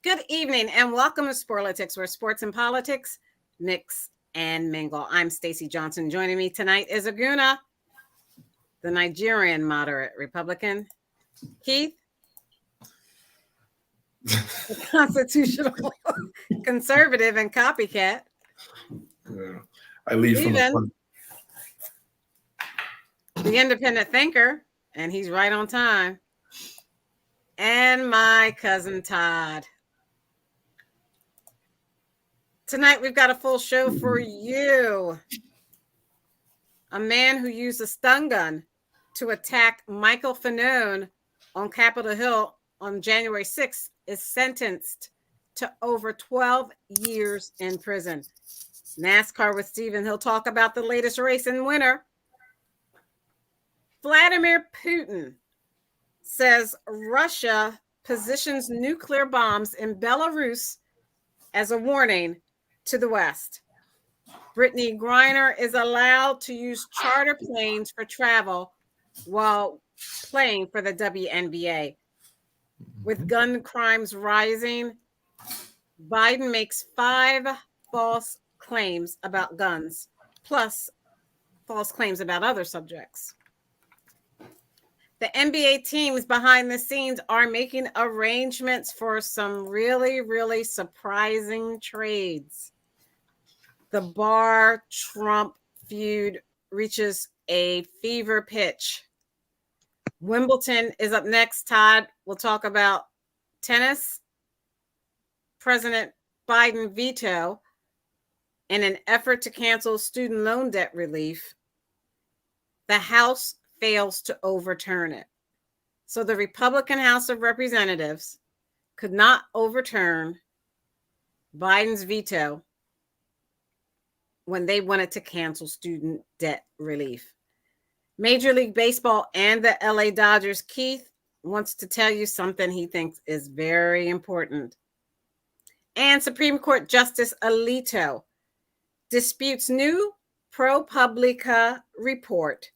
Good evening and welcome to SPORLITIKS, where sports and politics mix and mingle. I'm Stacey Johnson. Joining me tonight is Aguna, the Nigerian moderate Republican. Keith, the constitutional conservative and copycat. Yeah, I leave from the independent thinker, and he's right on time. And my cousin Todd. Tonight, we've got a full show for you. A man who used a stun gun to attack Michael Fanone on Capitol Hill on January 6th is sentenced to over 12 years in prison. NASCAR with Steven. He'll talk about the latest race and winner. Vladimir Putin says Russia positions nuclear bombs in Belarus as a warning to the West. Brittany Griner is allowed to use charter planes for travel while playing for the WNBA. With gun crimes rising, Biden makes 5 false claims about guns, plus false claims about other subjects. The NBA teams behind the scenes are making arrangements for some really, really surprising trades. The Barr-Trump feud reaches a fever pitch. Wimbledon is up next. Todd will talk about tennis. President Biden veto in an effort to cancel student loan debt relief. The House fails to overturn it. So the Republican House of Representatives could not overturn Biden's veto when they wanted to cancel student debt relief. Major League Baseball and the LA Dodgers, Keith wants to tell you something he thinks is very important. And Supreme Court Justice Alito disputes new ProPublica report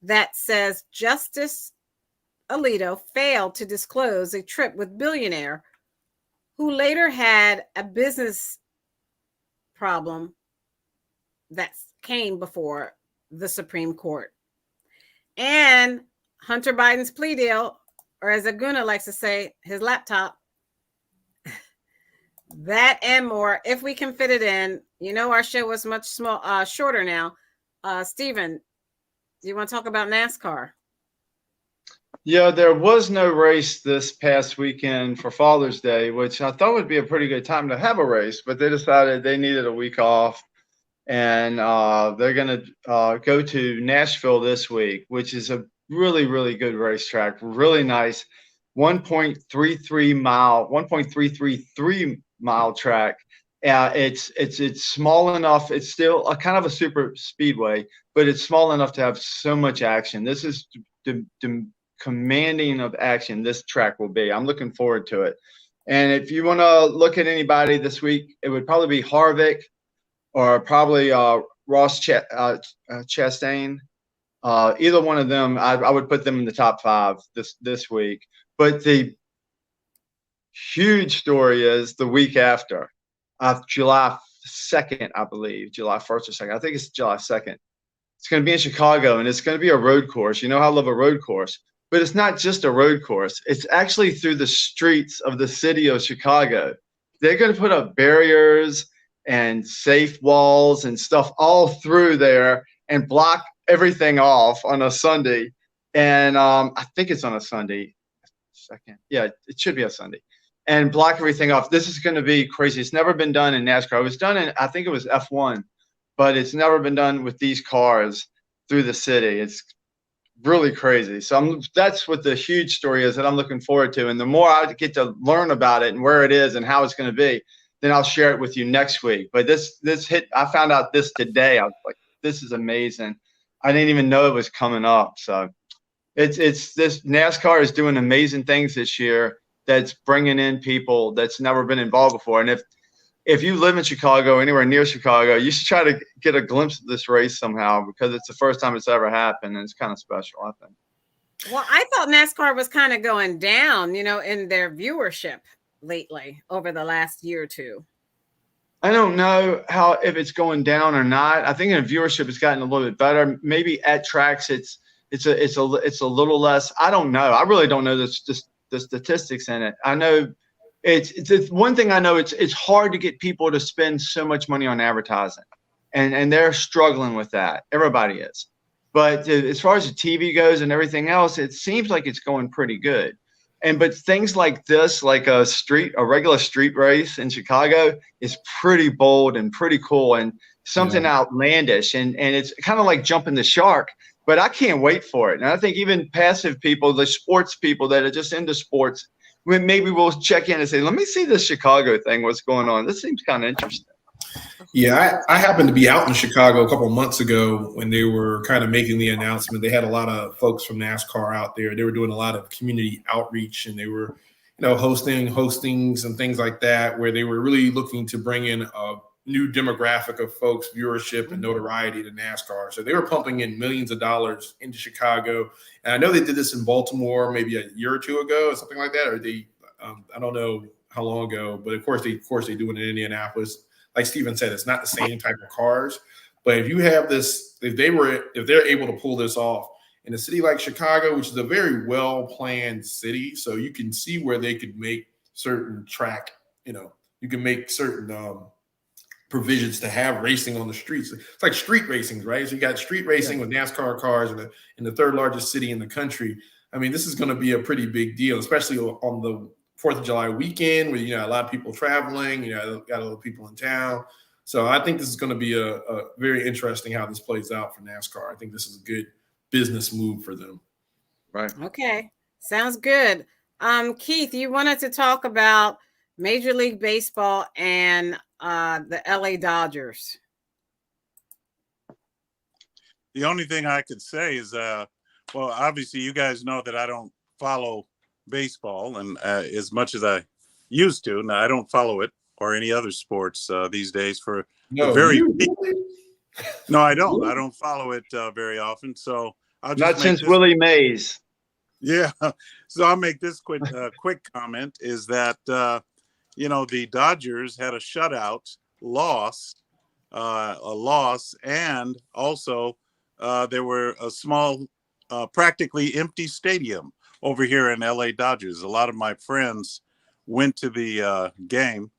that says Justice Alito failed to disclose a trip with billionaire who later had a business problem that came before the Supreme Court. And Hunter Biden's plea deal, or as Aguna likes to say, his laptop. That and more, if we can fit it in. You know, our show was much shorter now. Steven, do you want to talk about NASCAR? Yeah, there was no race this past weekend for Father's Day, which I thought would be a pretty good time to have a race, but they decided they needed a week off. And they're going to go to Nashville this week, which is a really, really good racetrack. Really nice. 1.333 mile track. It's small enough. It's still a kind of a super speedway, but it's small enough to have so much action. This is commanding of action. This track will be. I'm looking forward to it. And if you want to look at anybody this week, it would probably be Harvick or probably Ross Chastain. Either one of them, I would put them in the top 5 this week. But the huge story is the week after, July 2nd, I believe, July 1st or 2nd. I think it's July 2nd. It's going to be in Chicago, and it's going to be a road course. You know how I love a road course. But it's not just a road course. It's actually through the streets of the city of Chicago. They're going to put up barriers and safe walls and stuff all through there and block everything off on a Sunday. And I think it's on a Sunday. Yeah, it should be a Sunday. And block everything off. This is going to be crazy. It's never been done in NASCAR. It was done in, I think it was F1, but it's never been done with these cars through the city. It's really crazy. So that's what the huge story is that I'm looking forward to. And the more I get to learn about it and where it is and how it's going to be, then I'll share it with you next week. But this hit, I found out this today. I was like, this is amazing. I didn't even know it was coming up. So it's this NASCAR is doing amazing things this year that's bringing in people that's never been involved before. And if you live in Chicago, anywhere near Chicago, you should try to get a glimpse of this race somehow, because it's the first time it's ever happened, and it's kind of special, I think. Well, I thought NASCAR was kind of going down, in their viewership. lately over the last year or two? I don't know if it's going down or not. I think the viewership has gotten a little bit better. Maybe at tracks it's a little less. I don't know. I really don't know the statistics in it. I know it's one thing I know. It's hard to get people to spend so much money on advertising, and they're struggling with that. Everybody is. But as far as the TV goes and everything else, it seems like it's going pretty good. But things like this, like a regular street race in Chicago, is pretty bold and pretty cool and something outlandish. And it's kind of like jumping the shark. But I can't wait for it. And I think even passive people, the sports people that are just into sports, maybe we'll check in and say, let me see this Chicago thing. What's going on? This seems kind of interesting. Yeah, I happened to be out in Chicago a couple of months ago when they were kind of making the announcement. They had a lot of folks from NASCAR out there. They were doing a lot of community outreach, and they were, hostings and things like that, where they were really looking to bring in a new demographic of folks, viewership and notoriety to NASCAR. So they were pumping in millions of dollars into Chicago. And I know they did this in Baltimore maybe a year or two ago or something like that, or they, I don't know how long ago, but of course they do it in Indianapolis. Like Steven said, it's not the same type of cars, but if you have this, if they're able to pull this off in a city like Chicago, which is a very well-planned city, so you can see where they could make certain track, you can make certain provisions to have racing on the streets. It's like street racing, right? So you got street racing with NASCAR cars in the third largest city in the country. I mean, this is going to be a pretty big deal, especially on the 4th of July weekend, where a lot of people traveling, got a lot of people in town. So I think this is going to be a very interesting how this plays out for NASCAR. I think this is a good business move for them. Right. Okay. Sounds good. Keith, you wanted to talk about Major League Baseball and the LA Dodgers. The only thing I could say is, well, obviously you guys know that I don't follow baseball and as much as I used to. Now I don't follow it or any other sports these days for No, I don't. I don't follow it very often. So I'll just not since Willie Mays. Yeah. So I'll make this quick comment is that the Dodgers had a shutout loss, and also there were a small, practically empty stadium over here in LA Dodgers. A lot of my friends went to the game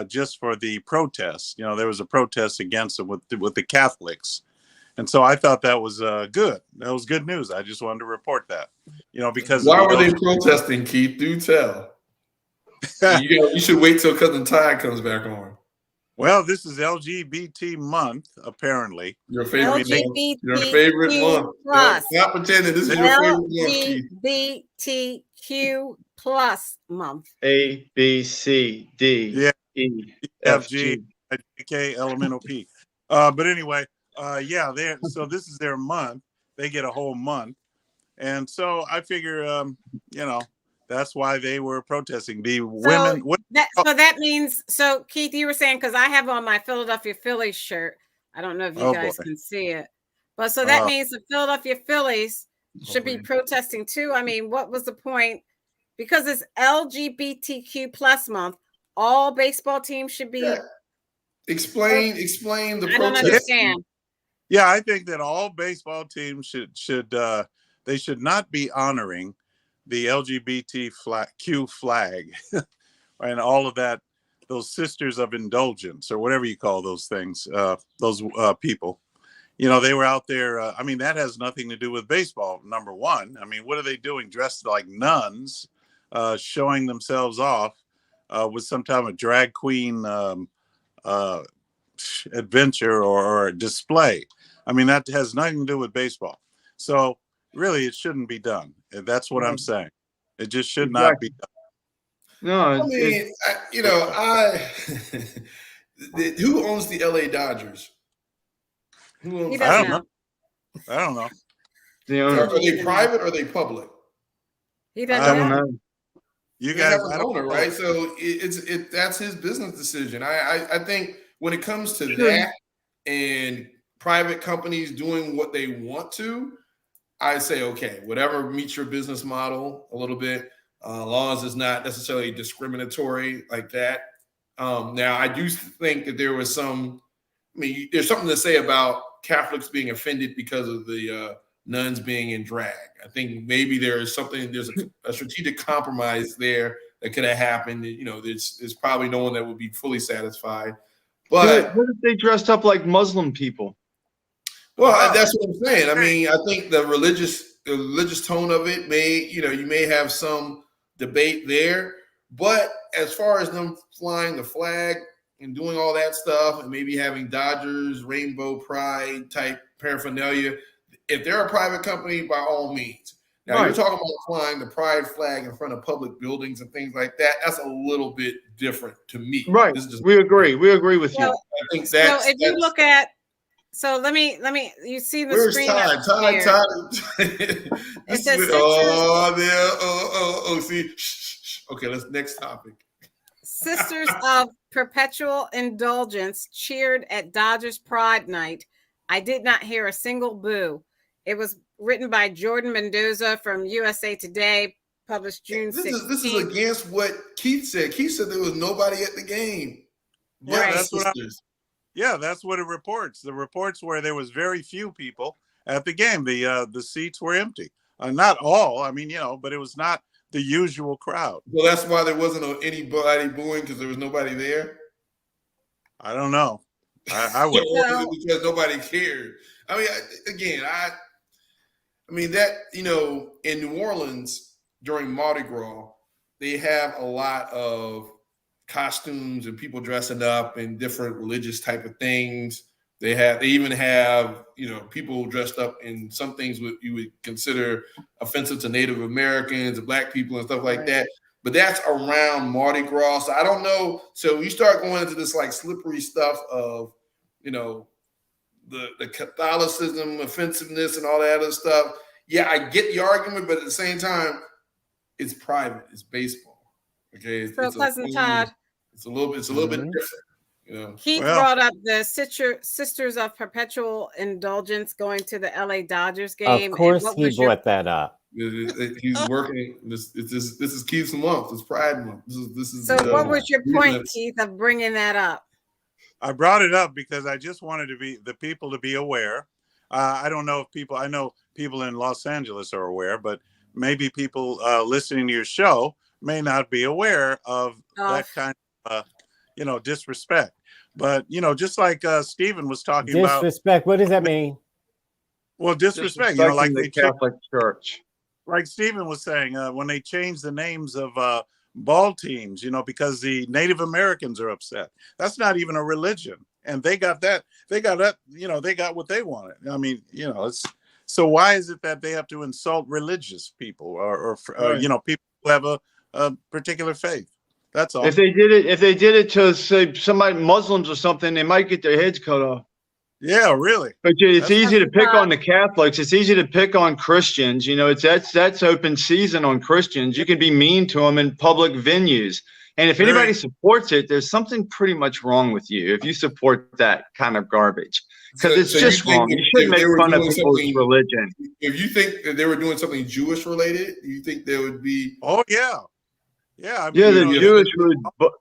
just for the protest. There was a protest against it with the Catholics. And so I thought that was good. That was good news. I just wanted to report that, because why were they protesting, Keith? Do tell. You should wait till Cousin Ty comes back on. Well, this is LGBT month, apparently. Your favorite LGBTQ month. Your favorite month. Not pretending this is your favorite month, Keith. LGBTQ plus month. A, B, C, D, E, F, G, K, elemental P. But anyway, so this is their month. They get a whole month. And so I figure, that's why they were protesting. The women. So that means, Keith, you were saying, because I have on my Philadelphia Phillies shirt. I don't know if you guys can see it. But so that means the Philadelphia Phillies should be protesting too. I mean, what was the point? Because it's LGBTQ plus month, all baseball teams should be. Yeah. Explain the protest. I don't understand. Yeah, I think that all baseball teams should not be honoring the LGBTQ flag and all of that, those sisters of indulgence or whatever you call those things, those people. They were out there. I mean, that has nothing to do with baseball, number one. I mean, what are they doing dressed like nuns, showing themselves off with some type of drag queen adventure or display? I mean, that has nothing to do with baseball. So really, it shouldn't be done. That's what I'm saying. It just should not be done. No, I mean, who owns the LA Dodgers? Who owns? I don't know. Are they private or are they public? He doesn't know. You guys have an owner, right? So that's his business decision. I think when it comes to that and private companies doing what they want to, I say, okay, whatever meets your business model a little bit. as long as it's not necessarily discriminatory like that. Now, I do think that there was some. I mean, there's something to say about Catholics being offended because of the nuns being in drag. I think maybe there's a strategic compromise there that could have happened. There's probably no one that would be fully satisfied. But what if they dressed up like Muslim people? Well, that's what I'm saying. I mean, I think the religious tone of it you may have some debate there. But as far as them flying the flag and doing all that stuff and maybe having Dodgers, Rainbow Pride type paraphernalia, if they're a private company, by all means. Now, You're talking about flying the pride flag in front of public buildings and things like that. That's a little bit different to me. Right. We agree. We agree with you. I think that's, so if you look at, so let me, you see the where's screen. Todd? It says see. Okay, let's next topic. Sisters of Perpetual Indulgence cheered at Dodgers Pride Night. I did not hear a single boo. It was written by Jordan Mendoza from USA Today, published June 16th. This is against what Keith said. Keith said there was nobody at the game. Yeah, that's what it reports. The reports where there was very few people at the game. The seats were empty. Not all, I mean, but it was not the usual crowd. Well, that's why there wasn't anybody booing, because there was nobody there. I don't know. I would because nobody cared. I mean, I mean that in New Orleans during Mardi Gras, they have a lot of costumes and people dressing up in different religious type of things. They even have people dressed up in some things you would consider offensive to Native Americans and Black people and stuff like that. But that's around Mardi Gras. So I don't know. So you start going into this like slippery stuff of the Catholicism, offensiveness, and all that other stuff. Yeah, I get the argument, but at the same time, it's private. It's baseball. Okay. So Cousin Todd. It's a little bit different. Keith brought up the Sisters of Perpetual Indulgence going to the LA Dodgers game. Of course, he brought that up. He's working. This is Keith's month. It's Pride Month. This is. So, what was your point, Keith, of bringing that up? I brought it up because I just wanted the people to be aware. I don't know if I know people in Los Angeles are aware, but maybe people listening to your show may not be aware of that kind of, disrespect. But, just like Stephen was talking about. Disrespect, what does that mean? Well, disrespect, like the Catholic Church. Like Stephen was saying, when they changed the names of ball teams, because the Native Americans are upset. That's not even a religion. And they got that. They got what they wanted. I mean, so why is it that they have to insult religious people or people who have a particular faith? That's all. If they did it to say somebody Muslims or something, they might get their heads cut off. Yeah, really. But it's easy to pick on the Catholics. It's easy to pick on Christians. That's open season on Christians. You can be mean to them in public venues. And if anybody supports it, there's something pretty much wrong with you if you support that kind of garbage. Because it's just wrong. You shouldn't make fun of people's religion. If you think that they were doing something Jewish related, you think there would be? Oh yeah, yeah. The Jewish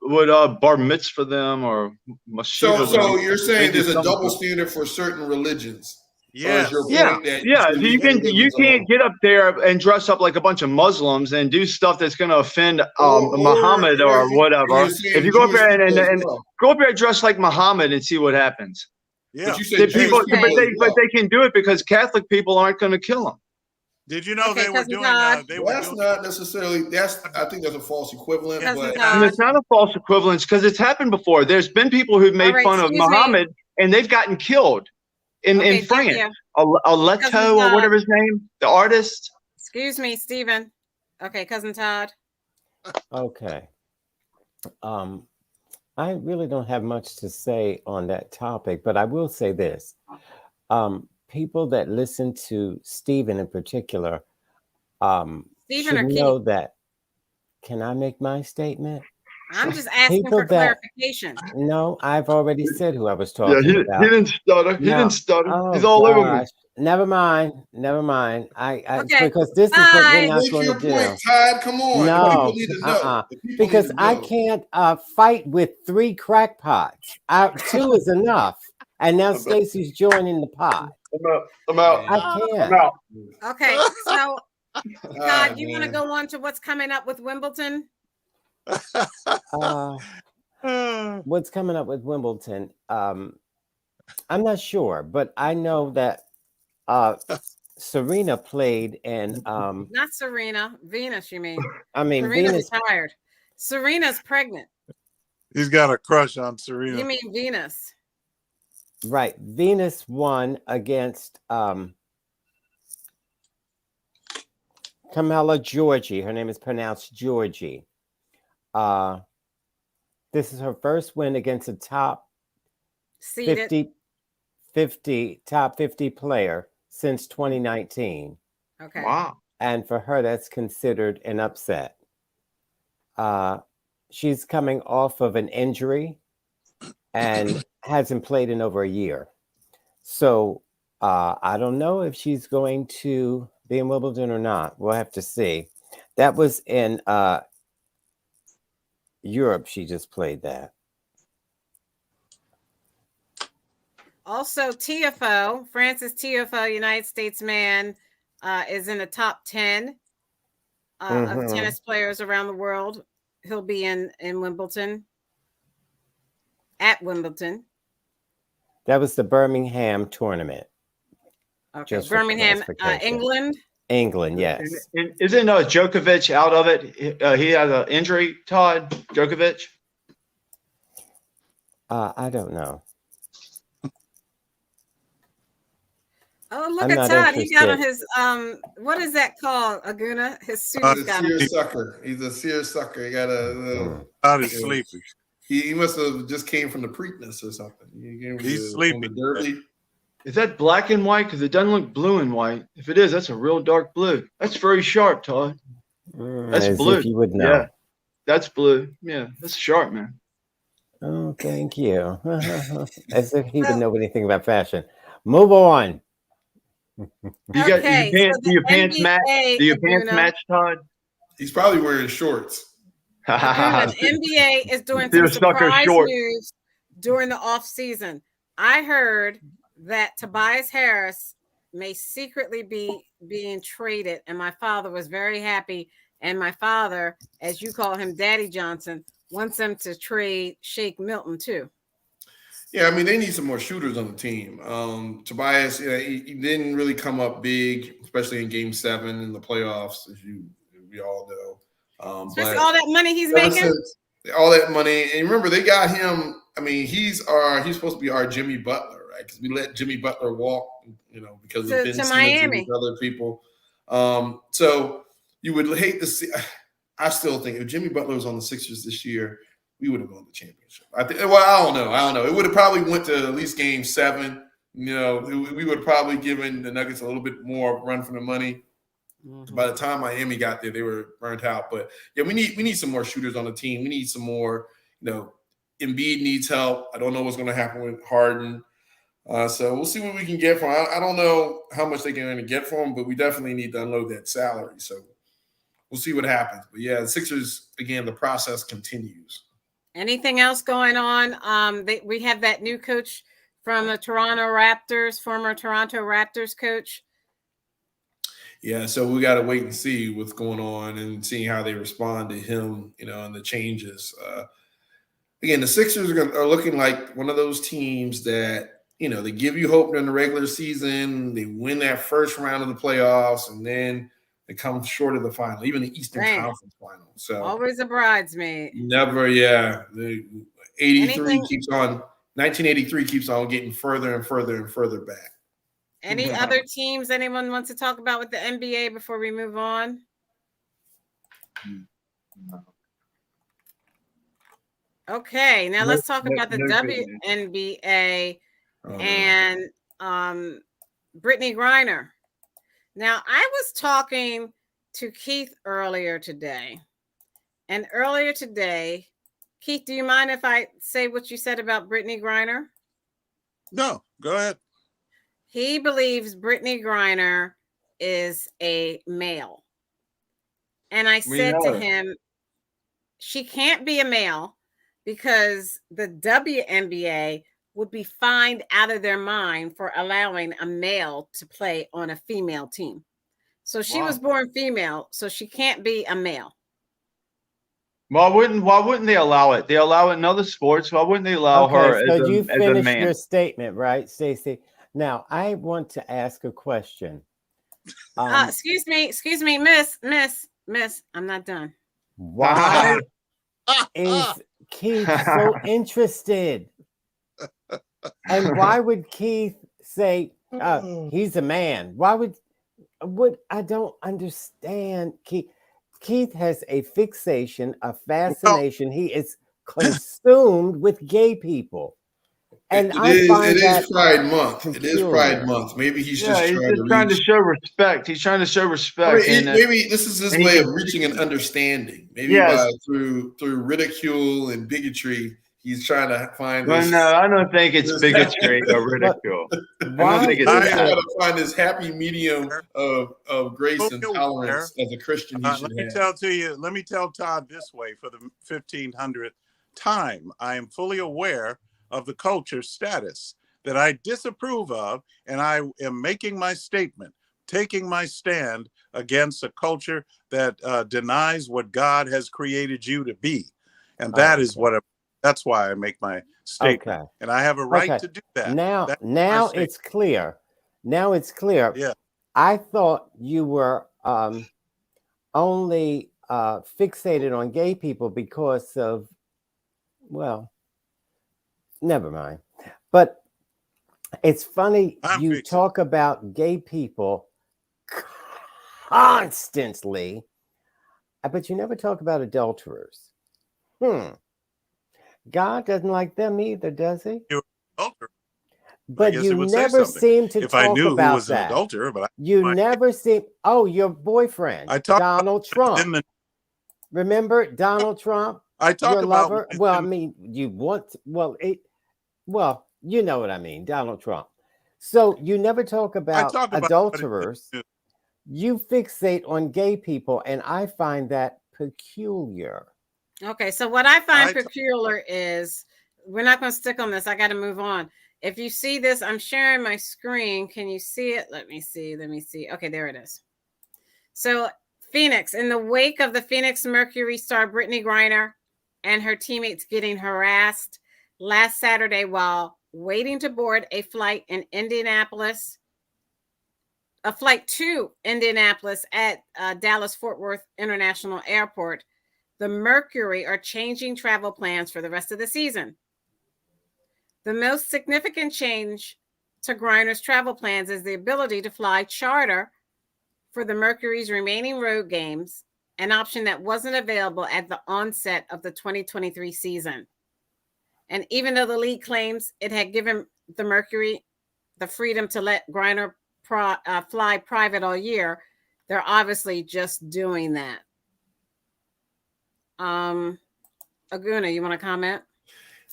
would bar mitzvah them or mashiva. So you're saying there's a double standard for certain religions? Yeah. You can't get up there and dress up like a bunch of Muslims and do stuff that's going to offend Muhammad or whatever. If you go up there and go up there dressed like Muhammad and see what happens. Yeah. But they can do it because Catholic people aren't going to kill them. Did you know they were doing? Not necessarily. I think that's a false equivalent. And it's not a false equivalence because it's happened before. There's been people who've made fun of Muhammad and they've gotten killed. In France, Aleto or whatever his name, the artist. Excuse me, Stephen. Okay, Cousin Todd. Okay. I really don't have much to say on that topic, but I will say this. People that listen to Stephen in particular should know that. Can I make my statement? I'm just asking People for that- clarification. No, I've already said who I was Yeah, talking he about. didn't stutter. He No. didn't stutter. Oh, He's all over me. gosh. Never mind. I Okay. because this is what Bye. we're not Make going your to do. point, Todd. Come on. The people No, need to know. The people because need to I know. can't fight with 3 crackpots. 2 is enough. And now Stacy's joining the pot. I'm out. I I'm can't. out. Okay. So, All Todd, right, you want to man. go on to what's coming up with Wimbledon? What's coming up with Wimbledon? I'm not sure, but I know that Serena played and Not Serena, Venus, you mean? I mean Serena's Venus. retired. Serena's pregnant. He's got a crush on Serena. You mean Venus? Right. Venus won against Camilla Giorgi. Her name is pronounced Georgie. This is her first win against a top Seeded. 50 top 50 player since 2019. Okay. Wow. And for her, that's considered an upset. She's coming off of an injury and hasn't played in over a year. So I don't know if she's going to be in Wimbledon or not. We'll have to see. That was in Europe. She just played that. Also, TFO, Francis TFO, United States man, is in the top 10 of tennis players around the world. He'll be in Wimbledon, at Wimbledon. That was the Birmingham tournament. Okay, Just for Birmingham, clarification. England. England, yes. And isn't Djokovic out of it? He had an injury, Todd, Djokovic? I don't know. Oh, look I'm at not Todd. He got on interested. his what is that called, Aguna? His suit He's has a got him. seersucker. He's a seersucker. He got a. Todd is sleepy. He must have just came from the Preakness or something. He's from sleepy. the Derby. Is that black and white? Because it doesn't look blue and white. If it is, that's a real dark blue. That's very sharp, Todd. That's As blue. if you would know. Yeah, that's blue. Yeah, that's sharp, man. Oh, thank you. As if he would know anything about fashion. Move on. Do your pants match? NBA, Do your pants Aguna, match, Todd? He's probably wearing shorts. Aguna, the NBA is doing some Seersucker surprise short. moves during the off season. I heard that Tobias Harris may secretly be being traded, and my father was very happy. And my father, as you call him, Daddy Johnson, wants them to trade Shake Milton too. Yeah, I mean, they need some more shooters on the team. Tobias, he didn't really come up big, especially in Game 7 in the playoffs, as we all know. Especially all that money he's ever making. since all that money, and remember, they got him. I mean, he's supposed to be our Jimmy Butler, right? Because we let Jimmy Butler walk, because of Ben Simmons Miami. and other people. So you would hate to see. I still think if Jimmy Butler was on the Sixers this year, we would have won the championship. I think. Well, I don't know. It would have probably went to at least Game 7. We would have probably given the Nuggets a little bit more run for the money. Mm-hmm. By the time Miami got there, they were burnt out. But yeah, we need some more shooters on the team. We need some more. Embiid needs help. I don't know what's going to happen with Harden. So we'll see what we can get from him. I don't know how much they can get from him, but we definitely need to unload that salary. So we'll see what happens. But yeah, the Sixers, again, the process continues. Anything else going on? We have that new coach from the Toronto Raptors, former Toronto Raptors coach. Yeah, so we got to wait and see what's going on and seeing how they respond to him, and the changes. Again, the Sixers are looking like one of those teams that, they give you hope during the regular season. They win that first round of the playoffs, and then they come short of the final, even the Eastern Conference final. So always a bridesmaid. Never, yeah. The 1983 keeps on getting further and further and further back. Any other teams anyone wants to talk about with the NBA before we move on? Okay, now let's talk about the WNBA and Brittany Griner. Now, I was talking to Keith earlier today, and earlier today, Keith, do you mind if I say what you said about Brittany Griner? No, go ahead. He believes Brittany Griner is a male. And I said to him, she can't be a male because the WNBA would be fined out of their mind for allowing a male to play on a female team. So she was born female, so she can't be a male. Why wouldn't they allow it? They allow it in other sports. Why wouldn't they allow her so as a, you as a finished man? your statement, right, Stacey? Now I want to ask a question. Excuse me, miss. I'm not done. Why is Keith so interested? And why would Keith say he's a man? Why would I don't understand. Keith has a fixation, a fascination. He is consumed with gay people. And it is Pride Month. It is Pride Month. Maybe he's just trying to show respect. He's trying to show respect. Maybe this is his way of reaching an understanding. Maybe through ridicule and bigotry, he's trying to find. No, I don't think it's bigotry or ridicule. I don't think it's trying to find this happy medium of grace and tolerance as a Christian. Let me tell Todd this way for the 1500th time. I am fully aware of the culture status that I disapprove of, and I am making my statement, taking my stand against a culture that denies what God has created you to be, and that is that's why I make my statement, and I have a right to do that. Now it's clear. Now it's clear. Yeah, I thought you were only fixated on gay people because of, well, never mind. But it's funny you talk about gay people constantly, but you never talk about adulterers. God doesn't like them either, does he? But you never seem to talk about that. Adulterer, but you never seem. Oh, your boyfriend, Donald Trump. Remember Donald Trump? I talk your about lover. Well, I mean, you want. Well, you know what I mean, Donald Trump. So you never talk about adulterers. You fixate on gay people, and I find that peculiar. Okay, so what I find peculiar is, we're not going to stick on this. I got to move on. If you see this, I'm sharing my screen. Can you see it? Let me see. Okay, there it is. So Phoenix, in the wake of the Phoenix Mercury star Brittany Griner and her teammates getting harassed last Saturday while waiting to board a flight to Indianapolis at Dallas Fort Worth International Airport, the Mercury are changing travel plans for the rest of the season. The most significant change to Griner's travel plans is the ability to fly charter for the Mercury's remaining road games, an option that wasn't available at the onset of the 2023 season. And even though the league claims it had given the Mercury the freedom to let Griner fly private all year, they're obviously just doing that. Aguna, you want to comment?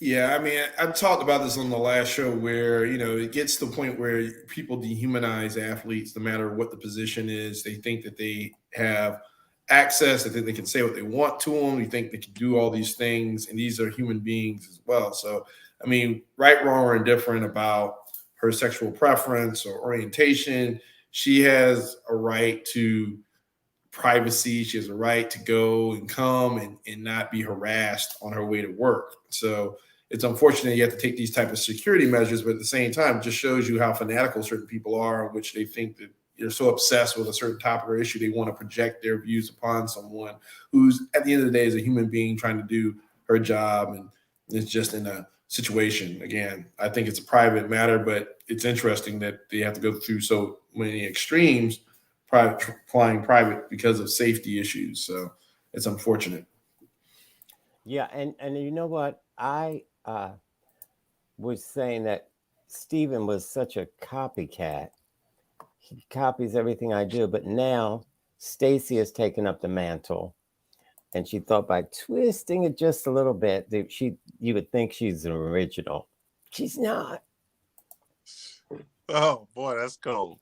Yeah, I mean, I talked about this on the last show where, it gets to the point where people dehumanize athletes no matter what the position is. They think that they have access. They think they can say what they want to them. You think they can do all these things, and these are human beings as well. So, I mean, right, wrong, or indifferent about her sexual preference or orientation, she has a right to privacy. She has a right to go and come and not be harassed on her way to work. So it's unfortunate you have to take these type of security measures, but at the same time, it just shows you how fanatical certain people are, in which they think that they're so obsessed with a certain topic or issue, they want to project their views upon someone who's, at the end of the day, is a human being trying to do her job, and it's just in a situation. Again, I think it's a private matter, but it's interesting that they have to go through so many extremes, flying private because of safety issues. So it's unfortunate. Yeah, and you know what? I was saying that Stephen was such a copycat. He copies everything I do, but now Stacey has taken up the mantle. And she thought by twisting it just a little bit, that you would think she's an original. She's not. Oh boy, that's cold.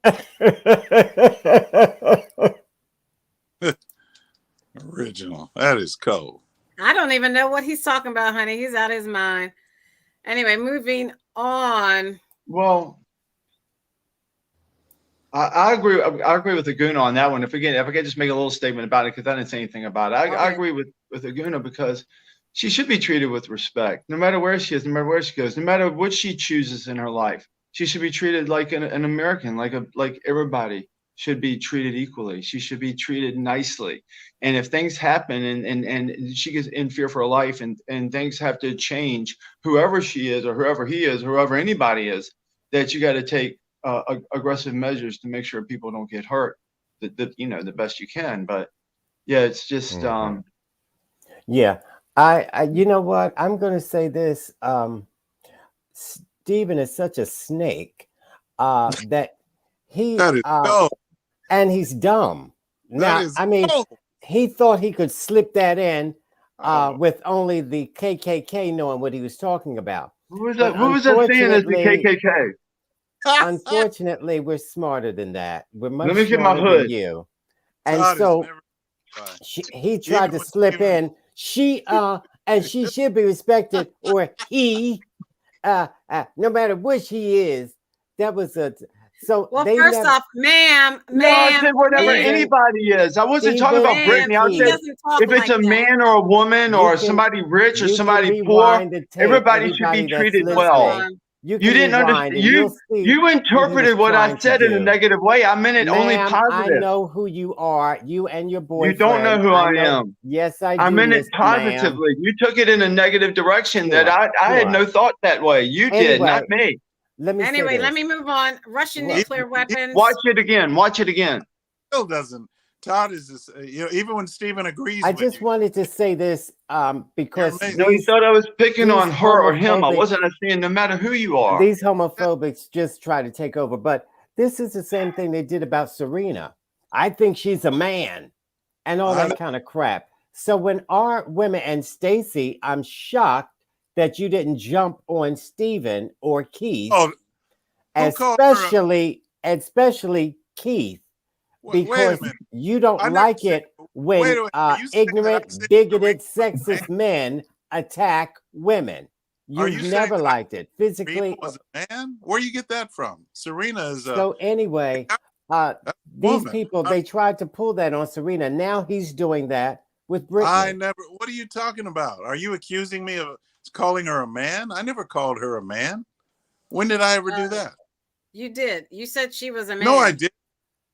Original. That is cold. I don't even know what he's talking about, honey. He's out of his mind. Anyway, moving on. Well, I agree. I agree with Aguna on that one. If I could just make a little statement about it, because I didn't say anything about it. I agree with Aguna because she should be treated with respect, no matter where she is, no matter where she goes, no matter what she chooses in her life. She should be treated like an American, like everybody should be treated equally. She should be treated nicely. And if things happen and she gets in fear for her life and things have to change, whoever she is or whoever he is, whoever anybody is, that you got to take aggressive measures to make sure people don't get hurt, the best you can. But yeah, it's just yeah. I you know what? I'm going to say this. Stephen is such a snake that he and he's dumb. Now, I mean, he thought he could slip that in with only the KKK knowing what he was talking about. Who was that saying as the KKK? Unfortunately, we're smarter than that. We're much Let me get my smarter hood. than you. And so he tried to slip in. She and she should be respected, or he, no matter which he is. That was a so. Well, first off, ma'am, I said whatever anybody is. I wasn't talking about Brittany. I said if it's a man or a woman or somebody rich or somebody poor, everybody should be treated well. You didn't understand. You interpreted what I said in a negative way. I meant it only positive. I know who you are. You and your boyfriend. You don't know who I am. Yes, I do. I meant it positively. You took it in a negative direction that I had no thought that way. You did, not me. Let me move on. Russian nuclear weapons. Watch it again. Watch it again. Still doesn't. Todd is just, even when Stephen agrees. I just wanted to say this because you thought I was picking on her or him. I wasn't saying no matter who you are. These homophobics just try to take over. But this is the same thing they did about Serena. I think she's a man and all that kind of crap. So when our women and Stacey, I'm shocked that you didn't jump on Stephen or Keith, especially Keith. Because you don't like it when ignorant, bigoted, sexist men attack women. You've never liked it. Physically. Was a man? Where do you get that from? Serena is so anyway, these people, they tried to pull that on Serena. Now he's doing that with Brittany. What are you talking about? Are you accusing me of calling her a man? I never called her a man. When did I ever do that? You did. You said she was a man. No, I did.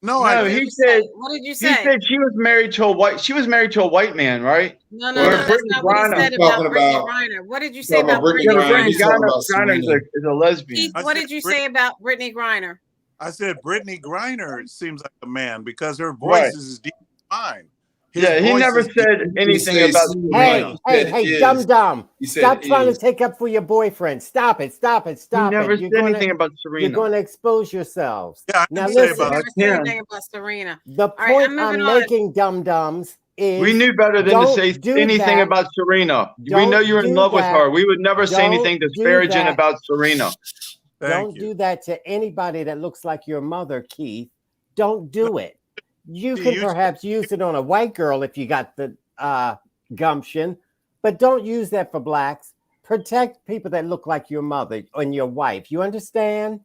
No, he said. What did you say? He said she was married to a white. She was married to a white man, right? No. That's not what he said about Brittany Griner. What did you say about Brittany Griner? Is a lesbian. Keith, what did you say about Brittany Griner? I said Brittany Griner seems like a man because her voice is as deep as mine. He never said anything about. Hey, dum. Stop trying to take up for your boyfriend. Stop it. He never said anything about Serena. You're going to expose yourselves. Yeah, now listen. Never said anything about Serena. The point I'm making, dum-dums, is we knew better than to say anything about Serena. We know you're in love with her. We would never say anything disparaging about Serena. Don't do that to anybody that looks like your mother, Keith. Don't do it. You can perhaps use it on a white girl if you got the gumption, but don't use that for blacks. Protect people that look like your mother and your wife. You understand?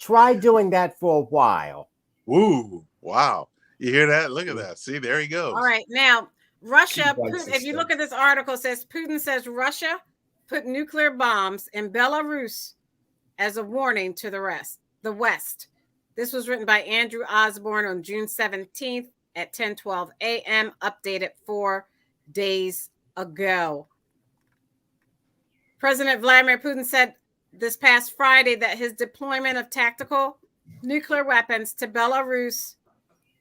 Try doing that for a while. Ooh, wow. You hear that? Look at that. See, there he goes. All right. Now, Russia, if you look at this article, it says Putin says Russia put nuclear bombs in Belarus as a warning to the West. This was written by Andrew Osborne on June 17th at 10:12 a.m., updated 4 days ago. President Vladimir Putin said this past Friday that his deployment of tactical nuclear weapons to Belarus,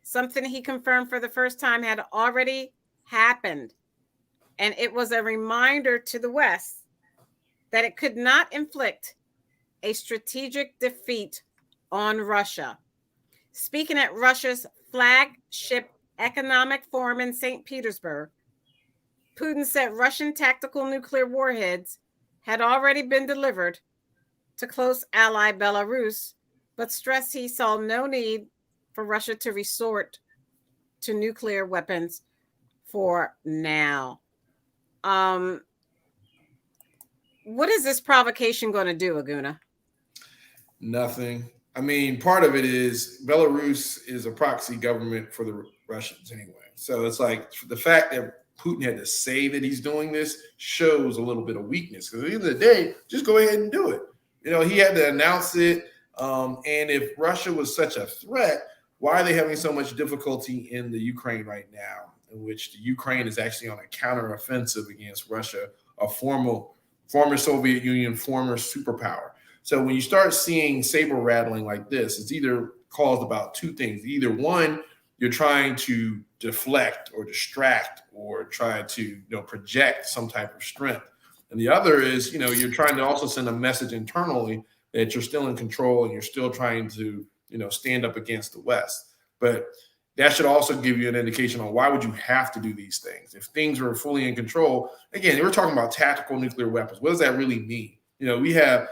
something he confirmed for the first time, had already happened. And it was a reminder to the West that it could not inflict a strategic defeat on Russia. Speaking at Russia's flagship economic forum in St. Petersburg, Putin said Russian tactical nuclear warheads had already been delivered to close ally Belarus, but stressed he saw no need for Russia to resort to nuclear weapons for now. What is this provocation going to do, Aguna? Nothing. I mean, part of it is Belarus is a proxy government for the Russians anyway. So it's like the fact that Putin had to say that he's doing this shows a little bit of weakness. Because at the end of the day, just go ahead and do it. You know, he had to announce it. And if Russia was such a threat, why are they having so much difficulty in the Ukraine right now, in which the Ukraine is actually on a counteroffensive against Russia, a former Soviet Union, former superpower? So when you start seeing saber rattling like this, it's either caused about two things. Either one, you're trying to deflect or distract or try to project some type of strength. And the other is, you're trying to also send a message internally that you're still in control and you're still trying to, stand up against the West. But that should also give you an indication on why would you have to do these things. If things were fully in control, again, we're talking about tactical nuclear weapons. What does that really mean? We have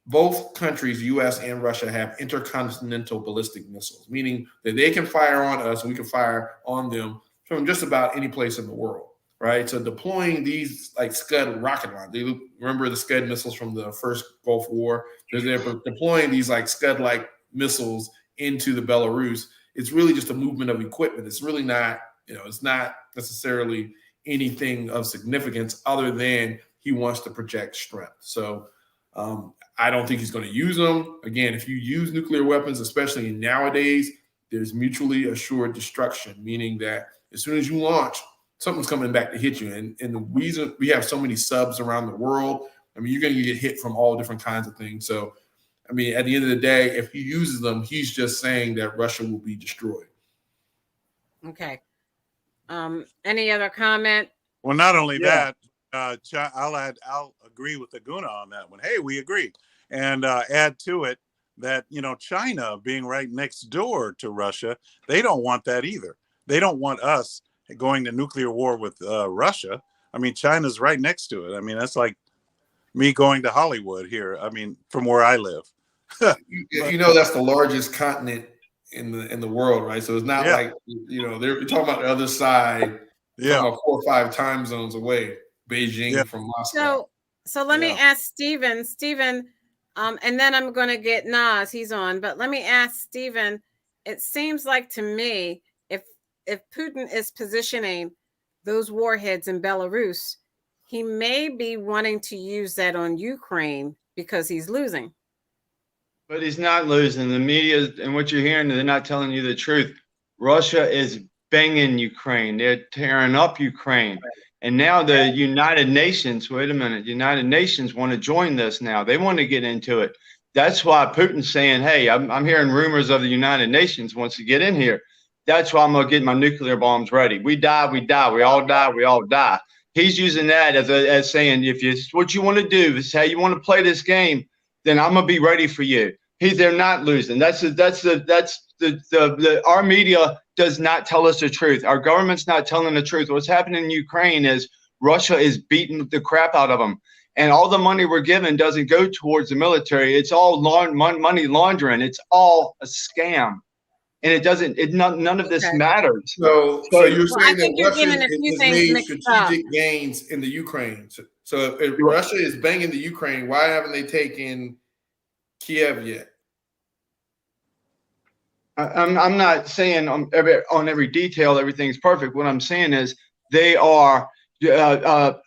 both countries, U.S. and Russia, have intercontinental ballistic missiles, meaning that they can fire on us and we can fire on them from just about any place in the world, right? So deploying these like Scud rocket launchers, they remember the Scud missiles from the first Gulf War? They're deploying these like Scud-like missiles into the Belarus. It's really just a movement of equipment. It's really not, it's not necessarily anything of significance other than he wants to project strength. So I don't think he's going to use them. Again, if you use nuclear weapons, especially nowadays, there's mutually assured destruction, meaning that as soon as you launch, something's coming back to hit you. And the reason we have so many subs around the world, I mean, you're going to get hit from all different kinds of things. So, I mean, at the end of the day, if he uses them, he's just saying that Russia will be destroyed. Okay. Any other comment? Well, not only that, I'll agree with Aguna on that one. Hey, we agree. And add to it that, China being right next door to Russia, they don't want that either. They don't want us going to nuclear war with Russia. I mean, China's right next to it. I mean, that's like me going to Hollywood here. I mean, from where I live. That's the largest continent in the world, right? So it's not like, they're talking about the other side, about 4 or 5 time zones away, Beijing from Moscow. So let me ask Stephen. Stephen, and then I'm going to get Nas. He's on, but let me ask Stephen. It seems like to me, if Putin is positioning those warheads in Belarus, he may be wanting to use that on Ukraine because he's losing. But he's not losing. The media and what you're hearing, they're not telling you the truth. Russia is banging Ukraine. They're tearing up Ukraine. And now the United Nations, United Nations want to join this now. They want to get into it. That's why Putin's saying, hey, I'm hearing rumors of the United Nations wants to get in here. That's why I'm going to get my nuclear bombs ready. We die, we die. We all die, we all die. He's using that as saying, if it's what you want to do, is how you want to play this game, then I'm going to be ready for you. They're not losing. Our media does not tell us the truth. Our government's not telling the truth. What's happening in Ukraine is Russia is beating the crap out of them. And all the money we're given doesn't go towards the military. It's all money laundering. It's all a scam. And none of this matters. So you're saying that Russia has made strategic gains in the Ukraine. So if Russia is banging the Ukraine, why haven't they taken Kiev yet? I'm not saying on every detail everything's perfect. What I'm saying is they are have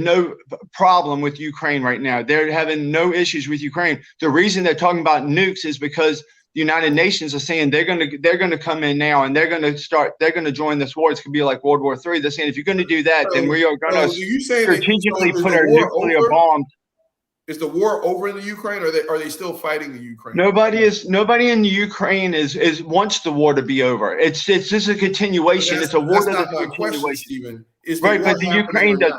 no problem with Ukraine right now. They're having no issues with Ukraine. The reason they're talking about nukes is because the United Nations are saying they're going to come in now and they're going to join this war. It's going to be like World War III. They're saying if you're going to do that, then we are going to strategically put our nuclear bombs. Is the war over in the Ukraine, or are they still fighting the Ukraine? Nobody in the Ukraine wants the war to be over. It's just a continuation. It's a war that's a continuation. Stephen. Right, but the Ukraine does.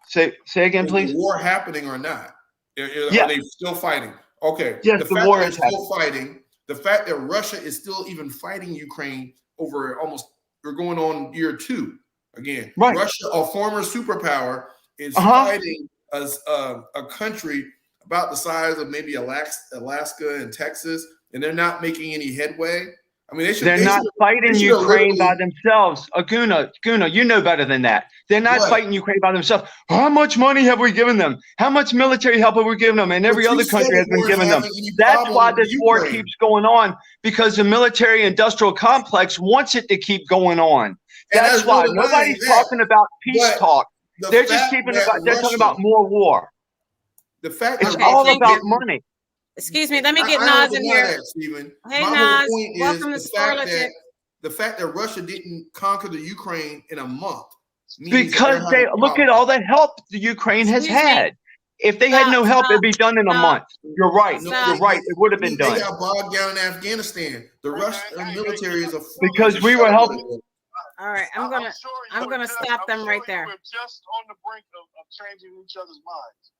Say again, please. Is the war happening or not? Are they still fighting? Okay. Yes, the war is still fighting. The fact that Russia is still even fighting Ukraine over we're going on year 2. Again, Right. Russia, a former superpower, is fighting a country about the size of maybe Alaska and Texas, and they're not making any headway. I mean, They're not fighting Ukraine by themselves. Guna, you know better than that. They're not fighting Ukraine by themselves. How much money have we given them? How much military help have we given them? And every other country has been giving them. That's why this war keeps going on, because the military-industrial complex wants it to keep going on. That's why nobody's talking about peace talk. They're just they're talking about more war. The fact it's all about money. Excuse me, let me get Nas in here. Hey, Nas, welcome to SPORLITIKS. The fact that Russia didn't conquer the Ukraine in a month. Because they look at all the help the Ukraine has had. If they had no help, it'd be done in a month. You're right. You're right. It would have been done. They got bogged down in Afghanistan. The Russian military is because we were helping. All right, I'm gonna stop them right there. We're just on the brink of changing each other's minds.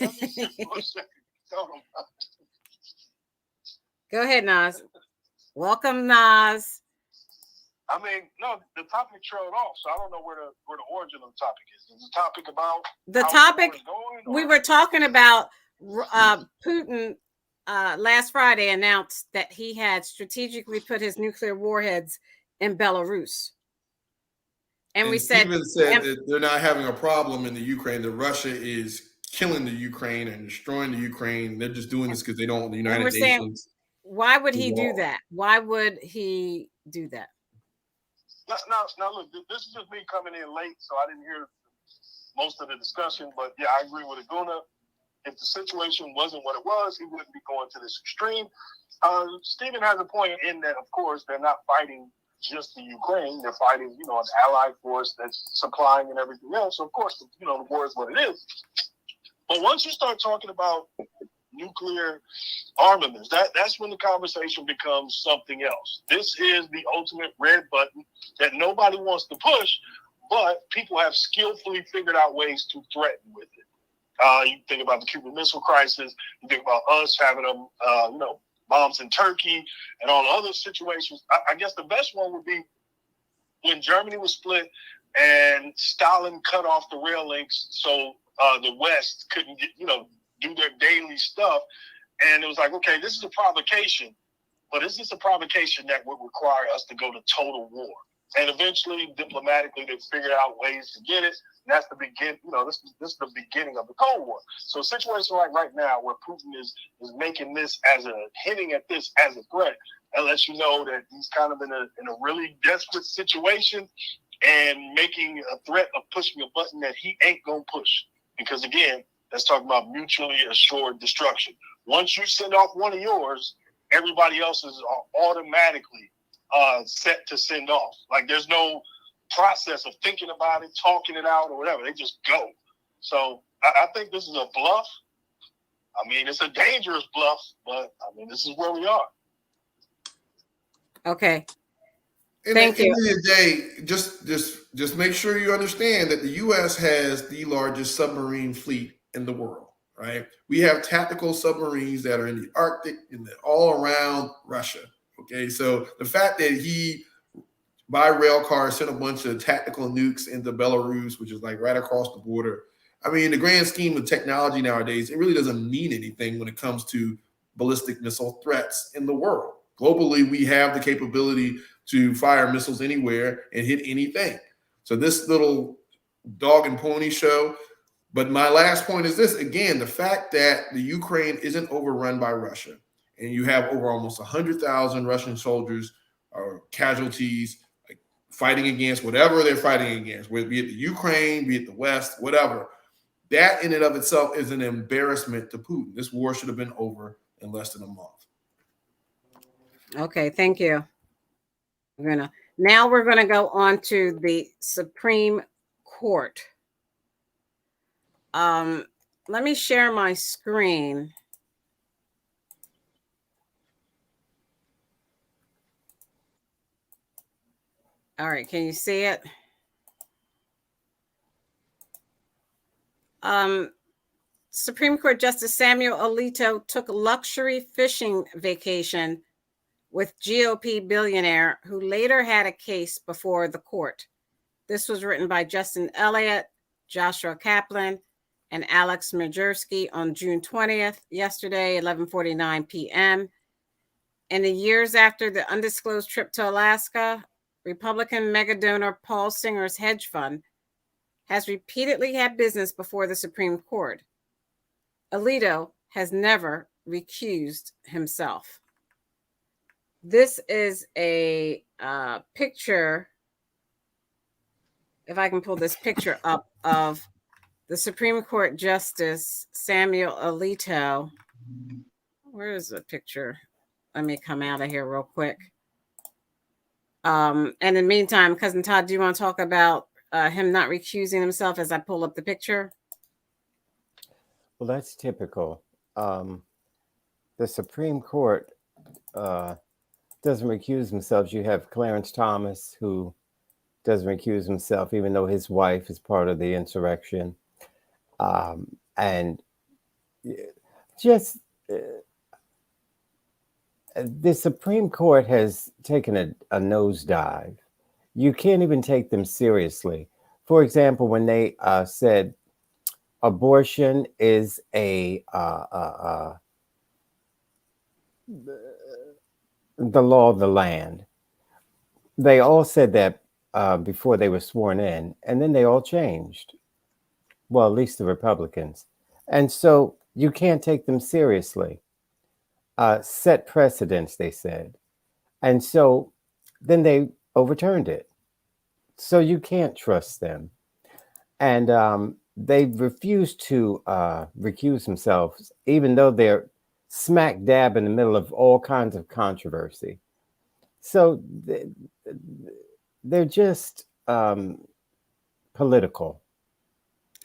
Let me just for a second. Go ahead, Nas. Welcome, Nas. I mean, no, the topic trailed off, so I don't know where the origin of the topic is. Is the topic about the topic? We were talking about Putin. Last Friday announced that he had strategically put his nuclear warheads in Belarus. And we said, even said that they're not having a problem in the Ukraine, that Russia is killing the Ukraine and destroying the Ukraine. They're just doing this because they don't want the United Nations. Saying, why would he do that? Why would he do that? Now, look, this is just me coming in late, so I didn't hear most of the discussion. But yeah, I agree with Aguna. If the situation wasn't what it was, he wouldn't be going to this extreme. Stephen has a point in that, of course, they're not fighting just the Ukraine. They're fighting, an allied force that's supplying and everything else. So, of course, the war is what it is. But once you start talking about nuclear armaments, that's when the conversation becomes something else. This is the ultimate red button that nobody wants to push, but people have skillfully figured out ways to threaten with it. You think about the Cuban Missile Crisis. You think about us having them, bombs in Turkey and all the other situations. I guess the best one would be when Germany was split and Stalin cut off the rail links so the West couldn't get, do their daily stuff. And it was like, okay, this is a provocation, but is this a provocation that would require us to go to total war? And eventually, diplomatically, they figured out ways to get it. And that's the beginning, this is the beginning of the Cold War. So a situation like right now where Putin is making this hinting at this as a threat, and lets you know that he's kind of in a really desperate situation and making a threat of pushing a button that he ain't gonna push. Because again, let's talk about mutually assured destruction. Once you send off one of yours, everybody else's are automatically set to send off. Like there's no process of thinking about it, talking it out, or whatever. They just go. So I think this is a bluff. I mean, it's a dangerous bluff, but I mean, this is where we are. Okay. Thank you. At the end of the day, just make sure you understand that the U.S. has the largest submarine fleet in the world, right? We have tactical submarines that are in the Arctic and all around Russia. Okay, so the fact that he, by rail car, sent a bunch of tactical nukes into Belarus, which is like right across the border. I mean, in the grand scheme of technology nowadays, it really doesn't mean anything when it comes to ballistic missile threats in the world. Globally, we have the capability to fire missiles anywhere and hit anything. So this little dog and pony show. But my last point is this, again, the fact that the Ukraine isn't overrun by Russia, and you have over almost 100,000 Russian soldiers or casualties fighting against whatever they're fighting against, whether be it the Ukraine, be it the West, whatever. That in and of itself is an embarrassment to Putin. This war should have been over in less than a month. Okay, thank you. Now we're gonna go on to the Supreme Court. Let me share my screen. All right, can you see it? Supreme Court Justice Samuel Alito took a luxury fishing vacation with GOP billionaire who later had a case before the court. This was written by Justin Elliott, Joshua Kaplan, and Alex Majerski on June 20th, yesterday, 11:49 p.m. In the years after the undisclosed trip to Alaska, Republican mega donor Paul Singer's hedge fund has repeatedly had business before the Supreme Court. Alito has never recused himself. This is a picture, if I can pull this picture up, of the Supreme Court Justice Samuel Alito. Where is the picture? Let me come out of here real quick. And in the meantime, Cousin Todd, do you want to talk about him not recusing himself as I pull up the picture? Well, that's typical. The Supreme Court doesn't recuse themselves. You have Clarence Thomas, who doesn't recuse himself, even though his wife is part of the insurrection. And just the Supreme Court has taken a nosedive. You can't even take them seriously. For example, when they said abortion is the law of the land, they all said that before they were sworn in, and then they all changed. Well, at least the Republicans. And so you can't take them seriously. Set precedents, they said. And so then they overturned it. So you can't trust them. And they refused to recuse themselves, even though they're smack dab in the middle of all kinds of controversy. So they're just political.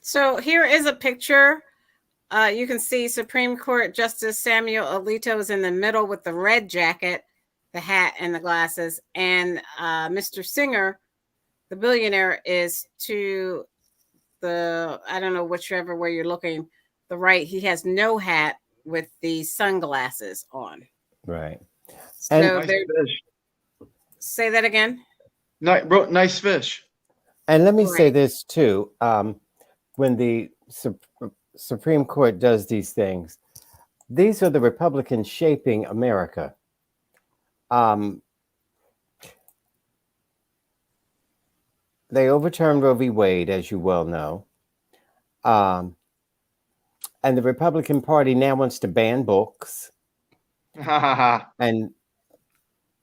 So here is a picture. You can see Supreme Court Justice Samuel Alito is in the middle with the red jacket, the hat, and the glasses. And Mr. Singer, the billionaire, is to the, I don't know, whichever way you're looking, the right. He has no hat with the sunglasses on. Right. So nice fish. Say that again. Nice fish. And let me say this too. When the Supreme Court does these things, these are the Republicans shaping America. They overturned Roe v. Wade, as you well know. And the Republican Party now wants to ban books. And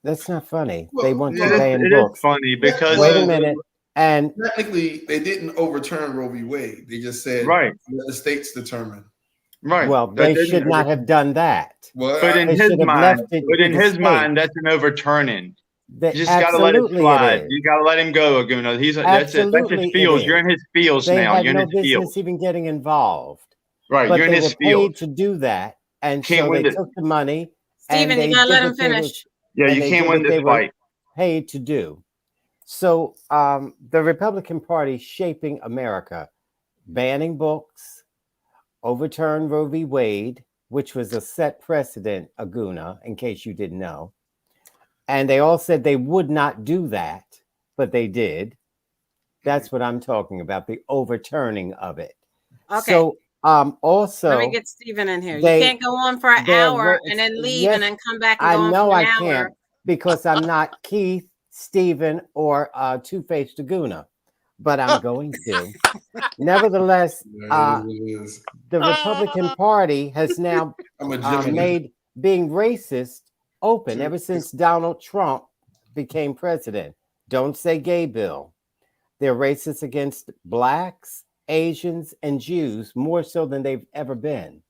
that's not funny. Well, they want to It ban is books. funny because Wait a minute. And technically, they didn't overturn Roe v. Wade. They just said, right, let the states determine. right. well, they should not have done that. Well, But in They his should have mind, left it to the that's state. an overturning. They, You just got to let it absolutely slide. is. You got to let him go, Aguna. That's it. That's Absolutely his it feels. is. You're in his feels They now. had You're in no his business feels. even getting involved. Right. But You're in they his were paid feels. to do that. And Can't so win they it. took the money. Stephen, and you they gotta did let what him they were- finish. Yeah, and you they can't did win what they this were fight. paid to do. So the Republican Party shaping America, banning books, overturned Roe v. Wade, which was a set precedent, Aguna, in case you didn't know. And they all said they would not do that, but they did. That's what I'm talking about, the overturning of it. Okay. So also, Let me get Stephen in here. they- You can't go on for an they're hour re- and then leave yes, and then come back and I go on know for I an hour. can't because I'm not Keith, Stephen, or Two-Faced Aguna, but I'm going to. Nevertheless, yeah, it is. the Republican Party has now I'm a Gemini. made being racist open ever since Donald Trump became president. Don't say gay bill. They're racist against blacks, Asians, and Jews more so than they've ever been.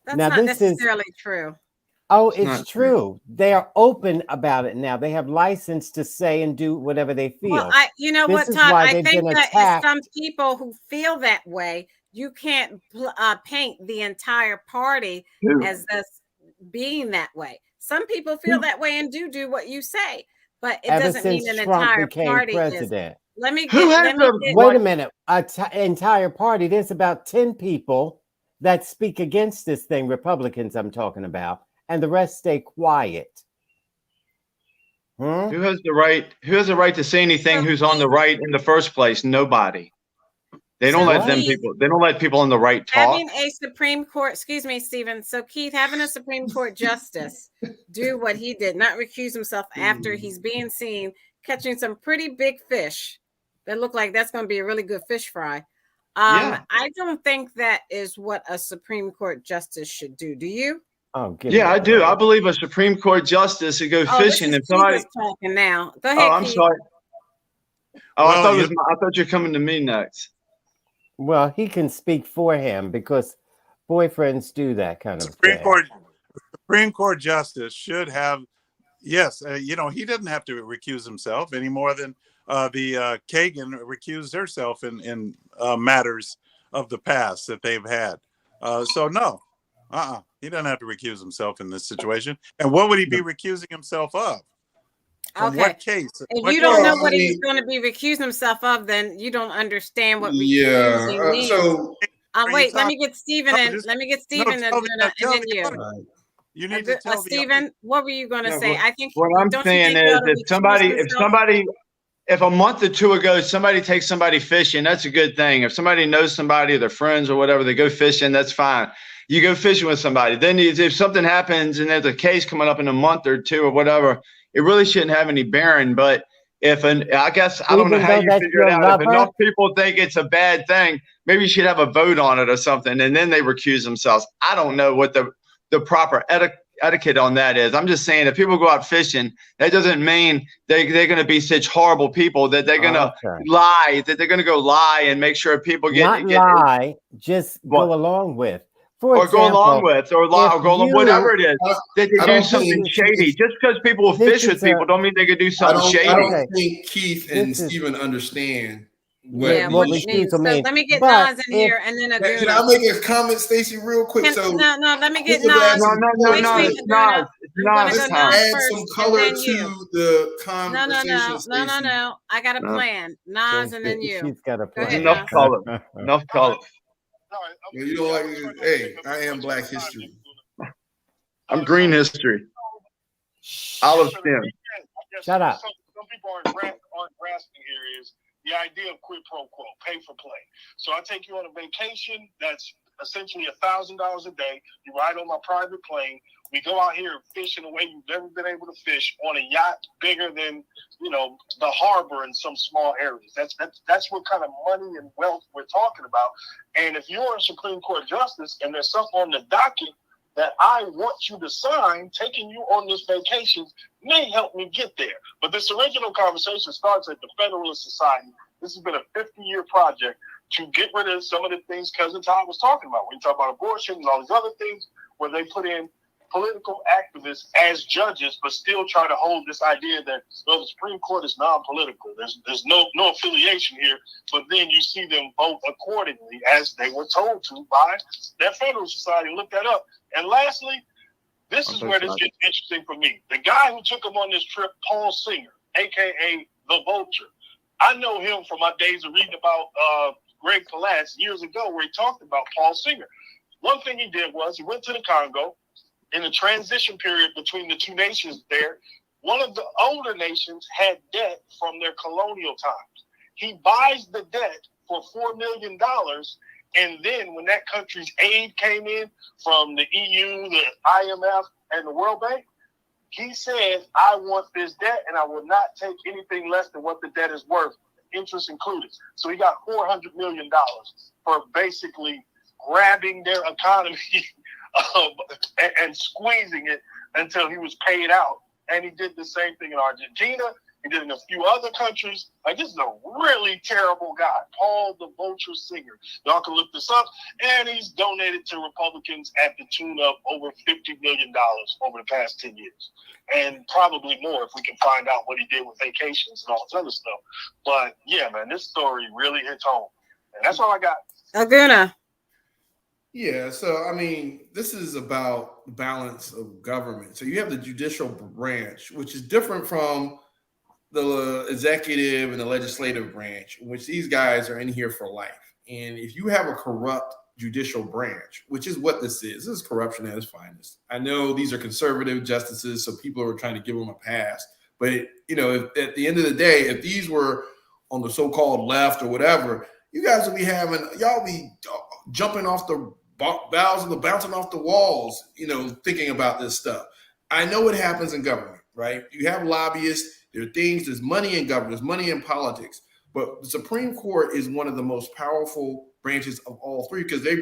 That's Now, not this is- necessarily true. Oh, It's not it's true. They are open about it now. They have license to say and do whatever they feel. Well, you know This what, is Todd? why I they've think been that attacked. some people who feel that way, you can't paint the entire party as this being that way. Some people feel that way and do what you say, but it Ever doesn't mean since an Trump entire became party is. president. Let me Who get. has Let me the- get Wait a minute. Entire party. There's about 10 people that speak against this thing, Republicans I'm talking about, and the rest stay quiet. Who has the right? Who has the right to say anything? Who's on the right in the first place? Nobody. They don't So let them Keith, people. They don't let people on the right talk. having a Supreme Court, excuse me, Stephen. So Keith, having a Supreme Court justice do what he did, not recuse himself after he's being seen catching some pretty big fish that look like that's going to be a really good fish fry. Yeah. I don't think that is what a Supreme Court justice should do. Do you? Oh, give Yeah, me a I do. break. I believe a Supreme Court justice should go fishing. If Keith somebody, is talking now. Go ahead, oh, I'm Keith. sorry. Oh, Well, I thought it was. I thought you're coming to me next. Well, he can speak for him because boyfriends do that kind of Supreme thing. Supreme Court justice should have, yes, he doesn't have to recuse himself any more than the Kagan recused herself in matters of the past that they've had. So no, he doesn't have to recuse himself in this situation. And what would he be recusing himself of? From what case? If you don't know what he's going to be recusing himself of, then you don't understand what recusing means. So wait, let me get Stephen in. Let me get Stephen in, and then you. You need to tell Stephen, what were you going to say? I think what I'm saying is, if a month or two ago somebody takes somebody fishing, that's a good thing. If somebody knows somebody, their friends or whatever, they go fishing, that's fine. You go fishing with somebody. Then if something happens and there's a case coming up in a month or two or whatever, it really shouldn't have any bearing. But I guess I don't know how you figure it out. If enough people think it's a bad thing, maybe you should have a vote on it or something, and then they recuse themselves. I don't know what the proper etiquette on that is. I'm just saying, if people go out fishing, that doesn't mean they're going to be such horrible people that they're going to lie, that they're going to go lie and make sure people lie, just go along with. Or go along with, or go along, whatever it is. They can do something shady. Just because people fish with people don't mean they could do something shady. I don't think Keith and Stephen understand what. Yeah, what so let me get Nas in here, and then can I make a comment, Stacey, real quick? No, let me get Nas. No. Let's add some color to the conversation. No. I got a plan. Nas, and then you. She's got a plan. Enough color. Enough color. You don't like it? Hey, I am Black history. I'm green history. Olive stem. Shut up. Some people aren't grasping here is the idea of quid pro quo, pay for play. So I take you on a vacation that's essentially $1,000 a day. You ride on my private plane. We go out here and fish in a way you've never been able to fish on a yacht bigger than, the harbor in some small areas. That's what kind of money and wealth we're talking about. And if you're a Supreme Court justice and there's something on the docket that I want you to sign, taking you on this vacation may help me get there. But this original conversation starts at the Federalist Society. This has been a 50-year project to get rid of some of the things Cousin Todd was talking about. When you talk about abortion and all these other things, where they put in political activists as judges, but still try to hold this idea that the Supreme Court is non-political. There's no affiliation here, but then you see them vote accordingly as they were told to by that Federalist Society. Look that up. And lastly, this is where this gets interesting for me. The guy who took him on this trip, Paul Singer, a.k.a. The Vulture. I know him from my days of reading about Greg Palast years ago, where he talked about Paul Singer. One thing he did was he went to the Congo in the transition period between the two nations there. One of the older nations had debt from their colonial times. He buys the debt for $4 million. And then when that country's aid came in from the EU, the IMF, and the World Bank, he said, I want this debt and I will not take anything less than what the debt is worth, interest included. So he got $400 million for basically grabbing their economy and squeezing it until he was paid out. And he did the same thing in Argentina. He did it in a few other countries. Like, this is a really terrible guy, Paul the Vulture Singer. Y'all can look this up. And he's donated to Republicans at the tune of over $50 million over the past 10 years. And probably more if we can find out what he did with vacations and all this other stuff. But, yeah, man, this story really hits home. And that's all I got. Aguna. Yeah, so I mean, this is about balance of government. So you have the judicial branch, which is different from the executive and the legislative branch, which these guys are in here for life. And if you have a corrupt judicial branch, which is what this is corruption at its finest. I know these are conservative justices, so people are trying to give them a pass. But, you know, if, at the end of the day, if these were on the so-called left or whatever, you guys will be y'all be jumping off the bouncing off the walls, you know, thinking about this stuff. I know it happens in government, right? You have lobbyists, there's money in government, there's money in politics. But the Supreme Court is one of the most powerful branches of all three because they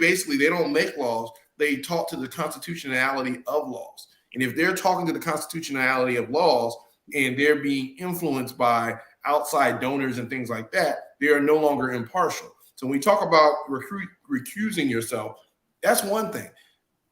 don't make laws. They talk to the constitutionality of laws. And if they're talking to the constitutionality of laws and they're being influenced by outside donors and things like that, they are no longer impartial. So when we talk about recusing yourself, that's one thing.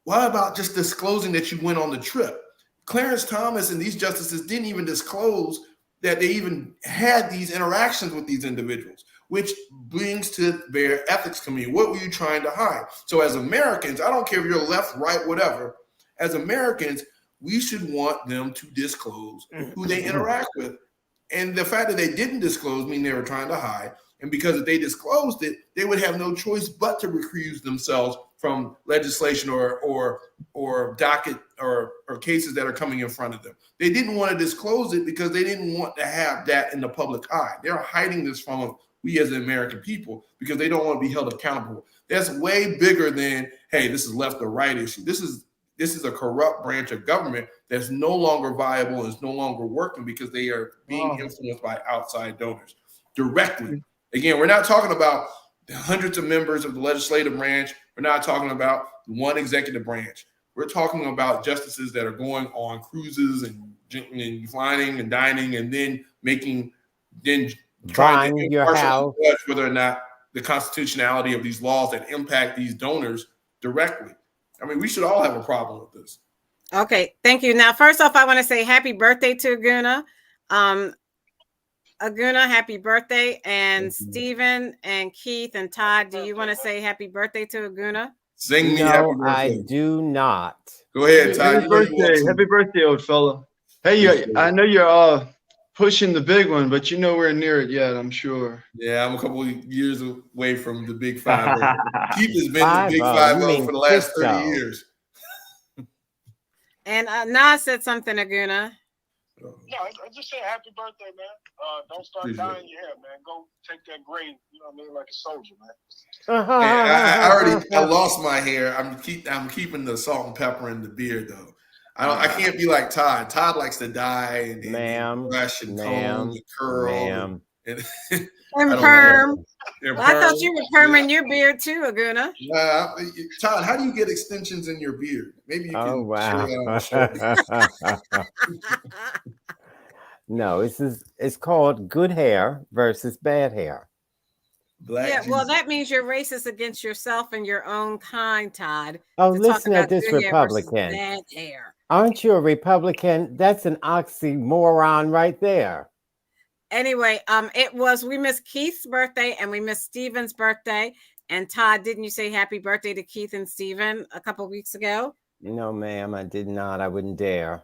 What about just disclosing that you went on the trip? Clarence Thomas and these justices didn't even disclose that they even had these interactions with these individuals, which brings to their ethics committee. What were you trying to hide? So as Americans, I don't care if you're left, right, whatever. As Americans, we should want them to disclose who they interact with. And the fact that they didn't disclose means they were trying to hide. And because if they disclosed it, they would have no choice but to recuse themselves from legislation or docket or cases that are coming in front of them. They didn't want to disclose it because they didn't want to have that in the public eye. They're hiding this from we as the American people because they don't want to be held accountable. That's way bigger than, hey, this is left or right issue. This is a corrupt branch of government that's no longer viable and is no longer working because they are being influenced by outside donors directly. Again, we're not talking about the hundreds of members of the legislative branch. We're not talking about one executive branch. We're talking about justices that are going on cruises and flying and dining and then trying to your house, judge whether or not the constitutionality of these laws that impact these donors directly. I mean, we should all have a problem with this. Okay, thank you. Now, first off, I want to say happy birthday to Aguna. Aguna, happy birthday. And Stephen and Keith and Todd, do you want to say happy birthday to Aguna? Sing me no, happy birthday. I do not. Go ahead, Todd. Happy birthday, old fella. Hey, I know you're pushing the big one, but you nowhere near it yet, I'm sure. Yeah, I'm a couple of years away from the big 5. Keith has been the big 5 for the last 30 years. And Nas said something, Aguna. No, I just say happy birthday, man. Don't start dyeing your hair, man. Go take that grade, you know what I mean, like a soldier, man. I lost my hair. I'm keeping the salt and pepper in the beard though. I can't be like Todd. Todd likes to dye and brush and comb and curl and perm. I thought you were perming your beard too, Aguna. Todd, how do you get extensions in your beard? Maybe you can. Oh wow! No, it's called good hair versus bad hair. Well, that means you're racist against yourself and your own kind, Todd. Oh, listen at this Republican. Bad hair. Aren't you a Republican? That's an oxymoron right there. Anyway, we missed Keith's birthday and we missed Stephen's birthday. And Todd, didn't you say happy birthday to Keith and Stephen a couple of weeks ago? No, ma'am, I did not. I wouldn't dare.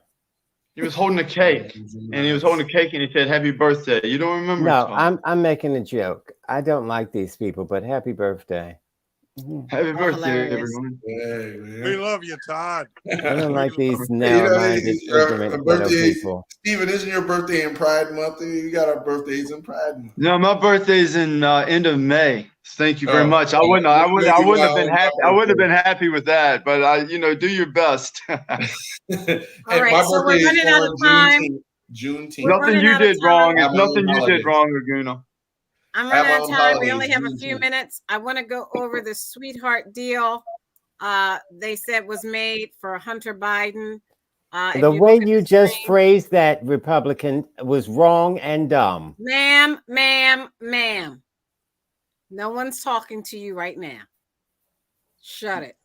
He was holding a cake, and he said, "Happy birthday." You don't remember? No, I'm making a joke. I don't like these people, but happy birthday. Happy birthday, everyone. Hey, man. We love you, Todd. I don't like these narrow-minded, ignorant people. Stephen, isn't your birthday in Pride Month? You got our birthdays in Pride Month. No, my birthday's in end of May. Thank you very much. I wouldn't have been happy. I wouldn't have been happy with that, but do your best. All right, so we're running out of time. Juneteenth. Nothing you did wrong. It's nothing you did wrong, Aguna. I'm running out of time. We only have a few minutes. I want to go over the sweetheart deal they said was made for Hunter Biden. The way you just phrased that, Republican, was wrong and dumb. Ma'am. No one's talking to you right now. Shut it.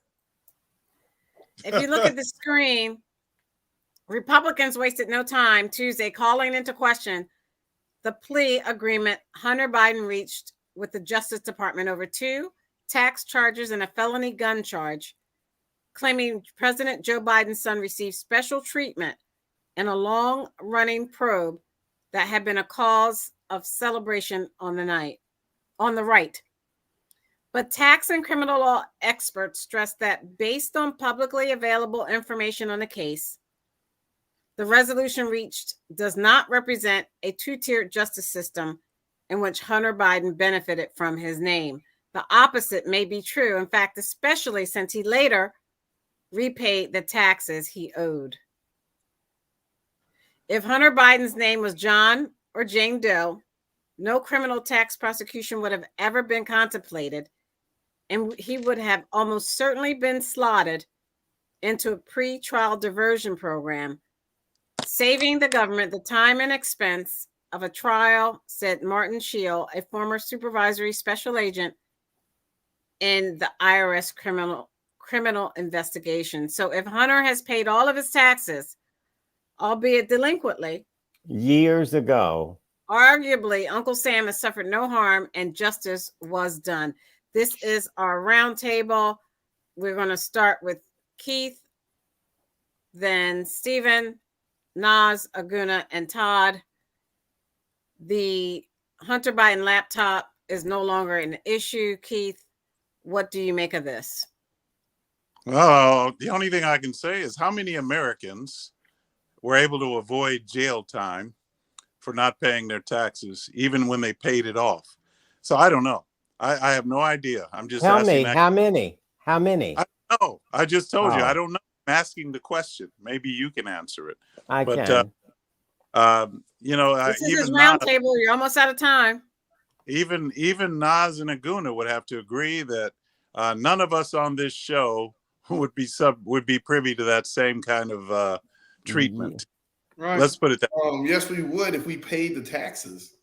If you look at the screen, Republicans wasted no time Tuesday calling into question the plea agreement Hunter Biden reached with the Justice Department over 2 tax charges and a felony gun charge, claiming President Joe Biden's son received special treatment in a long-running probe that had been a cause of celebration on the right. But tax and criminal law experts stress that based on publicly available information on the case, The resolution reached does not represent a two-tiered justice system in which Hunter Biden benefited from his name. The opposite may be true, in fact, especially since he later repaid the taxes he owed. If Hunter Biden's name was John or Jane Doe, no criminal tax prosecution would have ever been contemplated, and he would have almost certainly been slotted into a pre-trial diversion program, saving the government the time and expense of a trial, said Martin Scheel, a former supervisory special agent in the IRS criminal investigation. So if Hunter has paid all of his taxes, albeit delinquently, years ago, arguably Uncle Sam has suffered no harm and justice was done. This is our roundtable. We're going to start with Keith, then Stephen, Naz, Aguna, and Todd. The Hunter Biden laptop is no longer an issue. Keith, what do you make of this? Well, the only thing I can say is how many Americans were able to avoid jail time for not paying their taxes, even when they paid it off. So I don't know. I have no idea. I'm just tell asking me how many? How many? I don't know. I just told you. I don't know. I'm asking the question. Maybe you can answer it. I can. You know, this is even roundtable. You're almost out of time. Even Naz and Aguna would have to agree that none of us on this show would be privy to that same kind of treatment. Right. Let's put it that way. Yes, we would if we paid the taxes.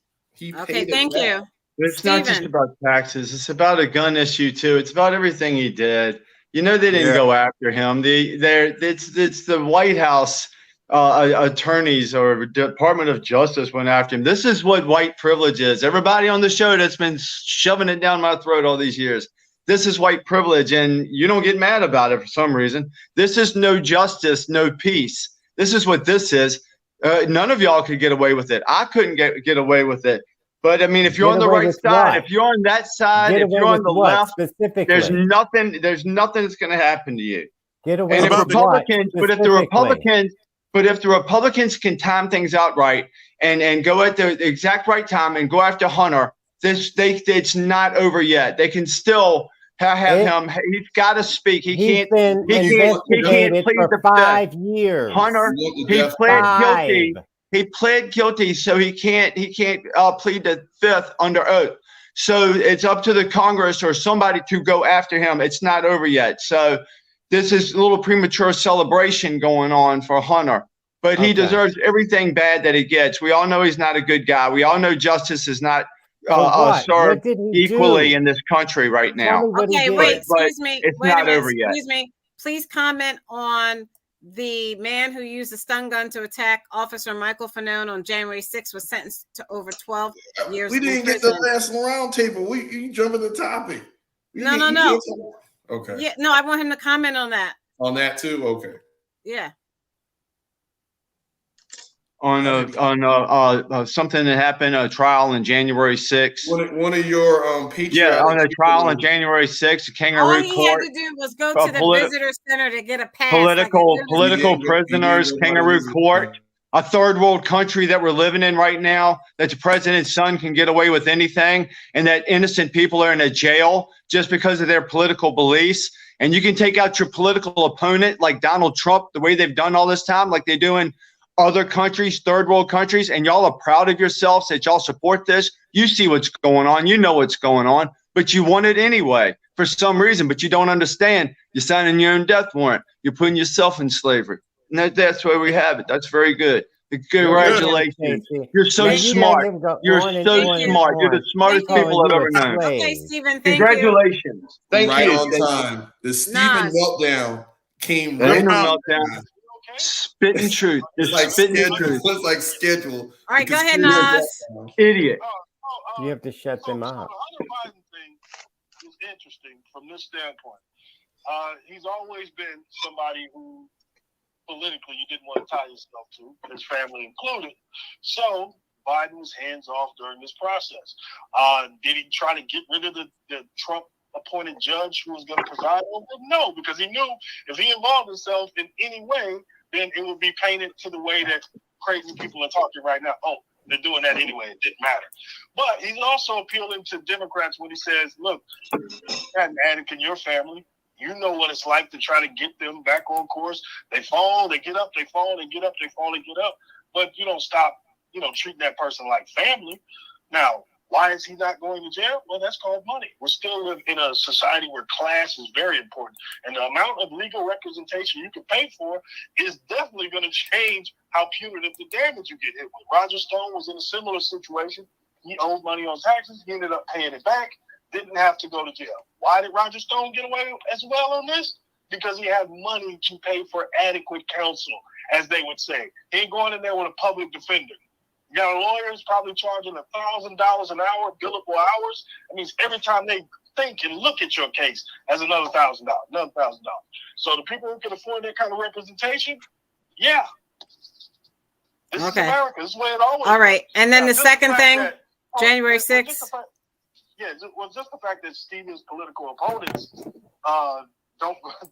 Okay, thank you. It's not just about taxes. It's about a gun issue too. It's about everything he did. You know, they didn't go after him. It's the White House attorneys or Department of Justice went after him. This is what white privilege is. Everybody on the show that's been shoving it down my throat all these years. This is white privilege, and you don't get mad about it for some reason. This is no justice, no peace. This is what this is. None of y'all could get away with it. I couldn't get away with it. But I mean, if you're on the right side, if you're on that side, if you're on the left, there's nothing that's going to happen to you. Get away and with if Republicans, but if the Republicans can time things out right and go at the exact right time and go after Hunter, it's not over yet. They can still have him. He's got to speak. He can't plead for 5 years. Hunter, he pled guilty. He pled guilty, so he can't plead the fifth under oath. So it's up to the Congress or somebody to go after him. It's not over yet. So this is a little premature celebration going on for Hunter, but he deserves everything bad that he gets. We all know he's not a good guy. We all know justice is not served equally in this country right now. Okay, wait, excuse me. It's not over yet. Excuse me. Please comment on the man who used a stun gun to attack Officer Michael Fanone on January 6th was sentenced to over 12 years. We didn't get the last roundtable. You jumping the topic. No. Okay. Yeah, no, I want him to comment on that. On that too? Okay. Yeah. On something that happened, a trial on January 6th. One of your patriots. Yeah, on a trial on January 6th, Kangaroo All Court. he had to do was go to the visitor center to get a pass. Political prisoners, Kangaroo Court. A third world country that we're living in right now, that the president's son can get away with anything, and that innocent people are in a jail just because of their political beliefs. And you can take out your political opponent like Donald Trump, the way they've done all this time, like they do in other countries, third world countries, and y'all are proud of yourselves that y'all support this. You see what's going on. You know what's going on, but you want it anyway for some reason, but you don't understand. You're signing your own death warrant. You're putting yourself in slavery. And that's where we have it. That's very good. Congratulations. You're so smart. You're so smart. You're the smartest people I've ever known. Okay, Stephen, thank you. Congratulations. Thank you. Right on time. The Stephen meltdown came right on time. Spitting truth. Just like spitting truth. It's like schedule. All right, go ahead, Naz. Idiot. You have to shut them up. The Hunter Biden thing is interesting from this standpoint. He's always been somebody who politically you didn't want to tie yourself to, his family included. So Biden was hands off during this process. Did he try to get rid of the Trump appointed judge who was going to preside over it? No, because he knew if he involved himself in any way, then it would be painted to the way that crazy people are talking right now. Oh, they're doing that anyway. It didn't matter. But he's also appealing to Democrats when he says, look, you had an addict in your family. You know what it's like to try to get them back on course. They fall, they get up, they fall, they get up, they fall, they get up. But you don't stop, treating that person like family. Now, why is he not going to jail? Well, that's called money. We're still in a society where class is very important. And the amount of legal representation you can pay for is definitely going to change how punitive the damage you get hit with. Roger Stone was in a similar situation. He owed money on taxes. He ended up paying it back. Didn't have to go to jail. Why did Roger Stone get away as well on this? Because he had money to pay for adequate counsel, as they would say. He ain't going in there with a public defender. You got a lawyer who's probably charging $1,000 an hour, billable hours. That means every time they think and look at your case as another $1,000, another $1,000. So the people who can afford that kind of representation, yeah. This is America. This is the way it always All right. And then now, the second thing, January 6th. Just the fact that Stephen's political opponents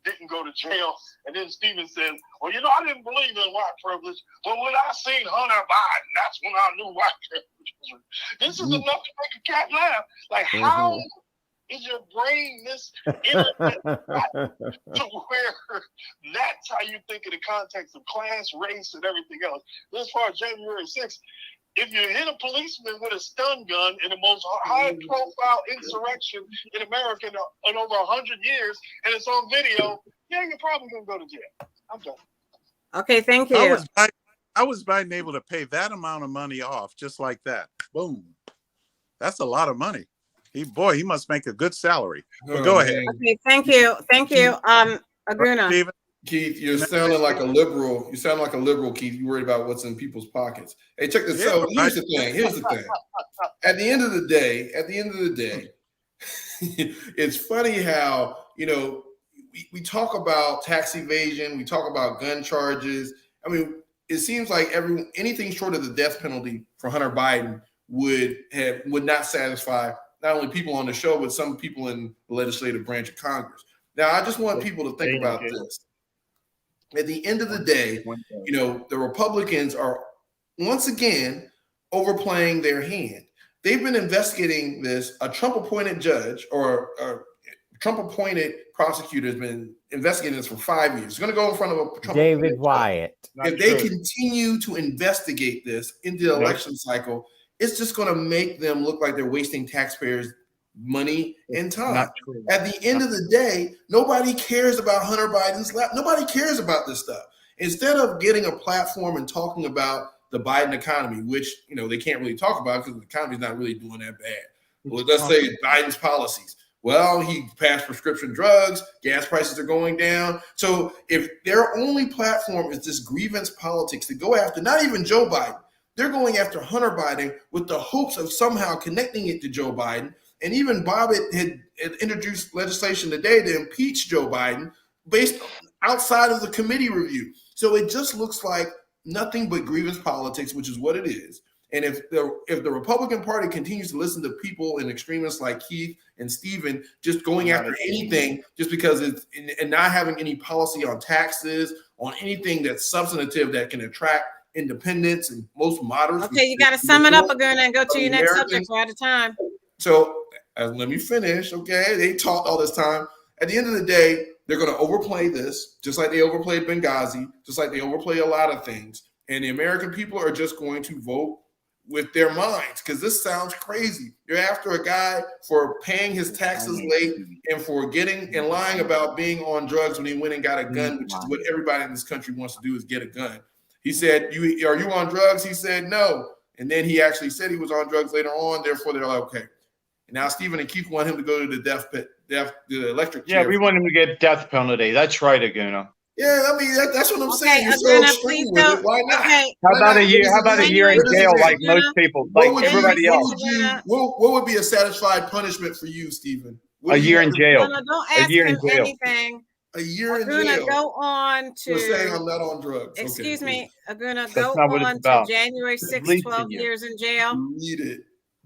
didn't go to jail, and then Stephen says, "Well, I didn't believe in white privilege, but when I seen Hunter Biden, that's when I knew white privilege was." This is enough to make a cat laugh. Like, how is your brain this innocent to where that's how you think in the context of class, race, and everything else? As far as January 6th. If you hit a policeman with a stun gun in the most high-profile insurrection in America in over 100 years, and it's on video, yeah, you're probably going to go to jail. I'm done. Okay, thank you. I was Biden able to pay that amount of money off just like that. Boom. That's a lot of money. He must make a good salary. But go ahead. Okay, thank you. Aguna. Keith, you're sounding like a liberal. You sound like a liberal, Keith. You're worried about what's in people's pockets. Hey, check this out. Here's the thing. At the end of the day, it's funny how, we talk about tax evasion. We talk about gun charges. I mean, it seems like anything short of the death penalty for Hunter Biden would not satisfy not only people on the show, but some people in the legislative branch of Congress. Now, I just want people to think about this. At the end of the day, the Republicans are once again overplaying their hand. They've been investigating this. A Trump-appointed judge or a Trump-appointed prosecutor has been investigating this for 5 years. It's going to go in front of a Trump David Wyatt. If they continue to investigate this into the election cycle, it's just going to make them look like they're wasting taxpayers' money and time. At the end of the day, nobody cares about Hunter Biden's lap. Nobody cares about this stuff. Instead of getting a platform and talking about the Biden economy, which they can't really talk about because the economy's not really doing that bad. Well, let's say Biden's policies. Well, he passed prescription drugs, gas prices are going down. So if their only platform is this grievance politics to go after not even Joe Biden, they're going after Hunter Biden with the hopes of somehow connecting it to Joe Biden. And even Bobbitt had introduced legislation today to impeach Joe Biden based outside of the committee review. So it just looks like nothing but grievance politics, which is what it is. And if the Republican Party continues to listen to people and extremists like Keith and Stephen just going after anything just because it's and not having any policy on taxes, on anything that's substantive that can attract independents and most moderates. Okay, you got to sum it up, Aguna, and go to your next subject. We're out of time. So let me finish, okay? They talked all this time. At the end of the day, they're going to overplay this, just like they overplayed Benghazi, just like they overplay a lot of things. And the American people are just going to vote with their minds because this sounds crazy. You're after a guy for paying his taxes late and for getting and lying about being on drugs when he went and got a gun, which is what everybody in this country wants to do is get a gun. He said, are you on drugs? He said, no. And then he actually said he was on drugs later on. Therefore, they're like, okay. And now Stephen and Keith want him to go to the electric chair. Yeah, we want him to get death penalty. That's right, Aguna. Yeah, I mean that's what I'm saying. Aguna, please don't. Why not? Okay. How about a year? How about a year in jail, like most people, like everybody else? What would be a satisfied punishment for you, Stephen? A year in jail. No, don't ask him anything. A year in Aguna, jail. go on to. We're saying I'm not on drugs. Excuse me, Aguna, That's go not what on it's about. to January 6th, 12 years in jail. Read it.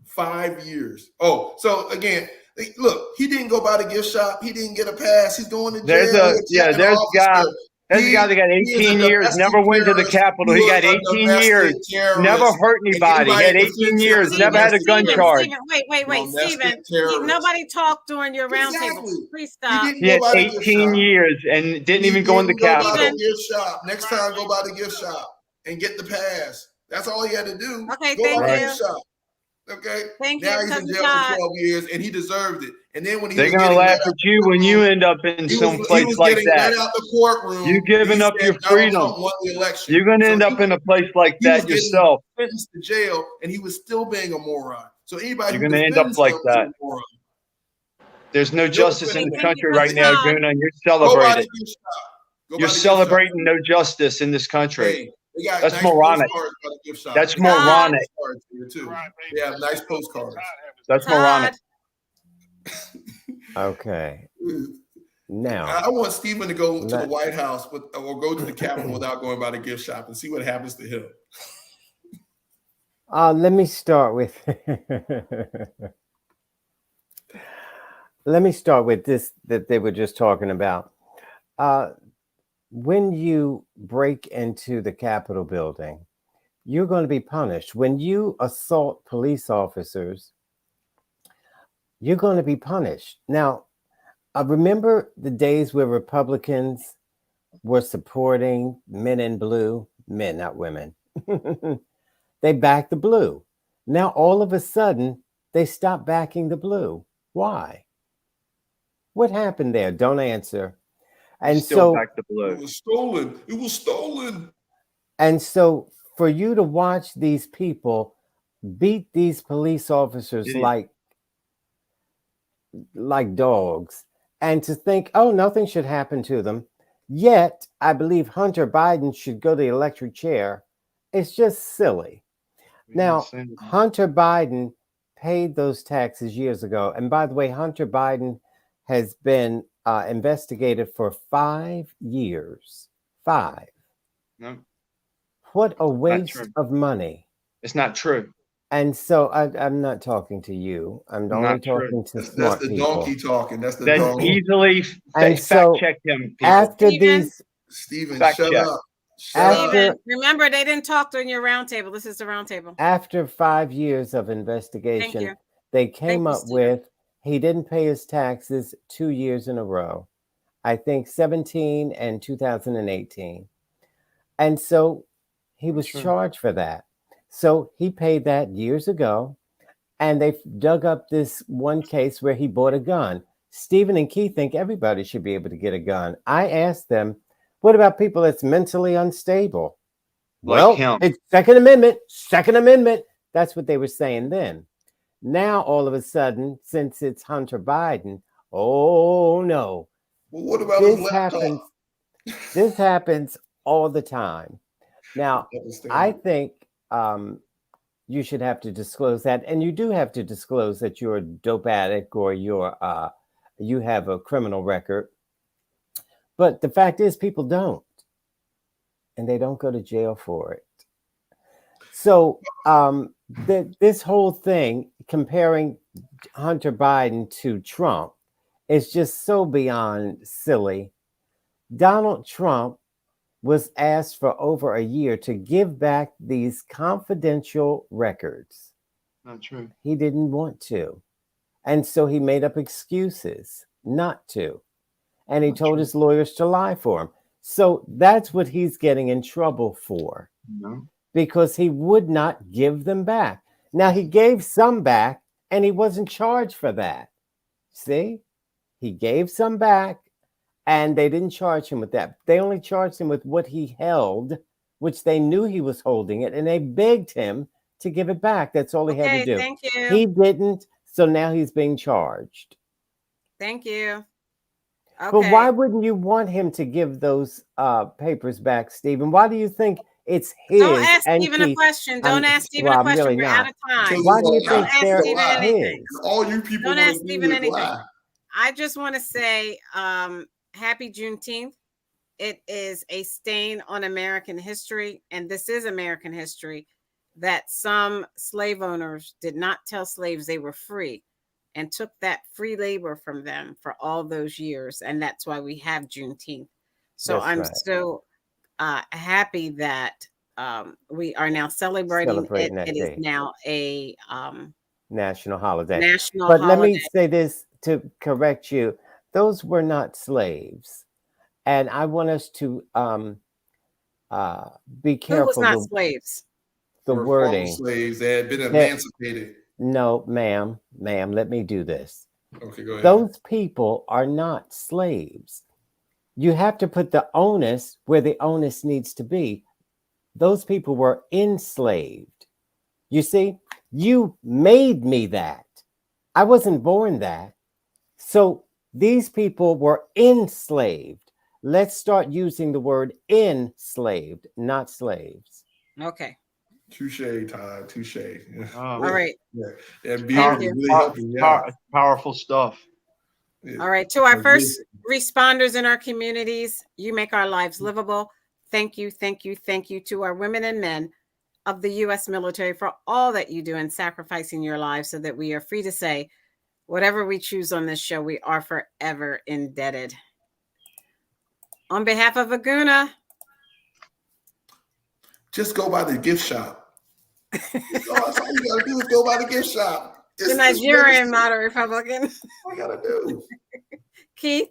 5 years. Oh, so again, look, he didn't go by the gift shop. He didn't get a pass. He's going to jail. There's a guy. That's a guy that got 18 years, never went to the Capitol. He got 18 years, never hurt anybody. He had 18 years, never had a gun charge. Stephen, wait, Stephen. Nobody talked during your roundtable. Please stop. He had 18 years and didn't even go in the Capitol. Gift shop. Next time, go by the gift shop and get the pass. That's all he had to do. Okay, go thank by you. the gift shop. Okay. Thank now you. He's in jail for 12 years, and he deserved it. And then when they're gonna laugh at you when you end up in some place like that. Out the courtroom, you giving up your freedom. You're gonna end up in a place like that yourself. Sentenced to jail, and he was still being a moron. So anybody you're gonna end up like that. There's no justice in the country right now, Guna, and you're celebrating. You're celebrating no justice in this country. Hey, that's moronic. That's moronic. Yeah, nice postcards. That's moronic. Okay. Now I want Stephen to go to the White House or go to the Capitol without going by the gift shop and see what happens to him. Let me start with this that they were just talking about. When you break into the Capitol building, you're going to be punished. When you assault police officers, you're going to be punished. Now, I remember the days where Republicans were supporting men in blue, men, not women. They backed the blue. Now, all of a sudden, they stopped backing the blue. Why? What happened there? Don't answer. And still back the blue. It was stolen. It was stolen. And so for you to watch these people beat these police officers like dogs, and to think, oh, nothing should happen to them. Yet, I believe Hunter Biden should go to the electric chair. It's just silly. Now, Hunter Biden paid those taxes years ago. And by the way, Hunter Biden has been investigated for 5 years. 5. No. What a waste of money. It's not true. And so I'm not talking to you. I'm only talking to smart people. That's the donkey talking. That's the donkey. Easily fact check him. People. After these, Stephen, shut up. Stephen, remember they didn't talk during your roundtable. This is the roundtable. After 5 years of investigation, they came up with he didn't pay his taxes 2 years in a row. I think 17 and 2018. And so he was charged for that. So he paid that years ago, and they dug up this one case where he bought a gun. Stephen and Keith think everybody should be able to get a gun. I asked them, what about people that's mentally unstable? Like well, it's Second Amendment. Second Amendment. That's what they were saying then. Now, all of a sudden, since it's Hunter Biden, oh no. Well, what about this happens? This happens all the time. Now, I think you should have to disclose that, and you do have to disclose that you're a dope addict or you have a criminal record. But the fact is, people don't, and they don't go to jail for it. So this whole thing comparing Hunter Biden to Trump is just so beyond silly. Donald Trump was asked for over a year to give back these confidential records. Not true. He didn't want to. And so he made up excuses not to. And he told his lawyers to lie for him. So that's what he's getting in trouble for. No. Because he would not give them back. Now, he gave some back, and he wasn't charged for that. See? He gave some back, and they didn't charge him with that. They only charged him with what he held, which they knew he was holding it, and they begged him to give it back. That's all he had to do. Thank you. He didn't, so now he's being charged. Thank you. Okay. But why wouldn't you want him to give those papers back, Stephen? Why do you think it's his? Don't ask Stephen a question. Don't ask Stephen a question. We're out of time. Why do you think they're his? All you people don't ask Stephen anything. I just want to say happy Juneteenth. It is a stain on American history, and this is American history, that some slave owners did not tell slaves they were free and took that free labor from them for all those years. And that's why we have Juneteenth. So That's I'm right. so happy that we are now celebrating it. Celebrating that It is day. now a National holiday. national But let me holiday. say this to correct you. Those were not slaves. And I want us to be Who was careful not the slaves? Or former wording. slaves that had been That- emancipated. No, ma'am, let me do this. Okay, go ahead. Those people are not slaves. You have to put the onus where the onus needs to be. Those people were enslaved. You see, you made me that. I wasn't born that. So these people were enslaved. Let's start using the word enslaved, not slaves. Okay. Touche, Todd. Touche. Yeah. All right. Yeah. That Thank beard you. is really helping you out. Powerful stuff. Yeah. All right. To our Like first this. responders in our communities, you make our lives livable. Thank you, thank you, thank you to our women and men of the U.S. military for all that you do in sacrificing your lives so that we are free to say whatever we choose on this show, we are forever indebted. On behalf of Aguna, Just go by the gift shop. That's all you gotta do is go by the gift shop. the Nigerian model Republican, All you gotta do. Keith,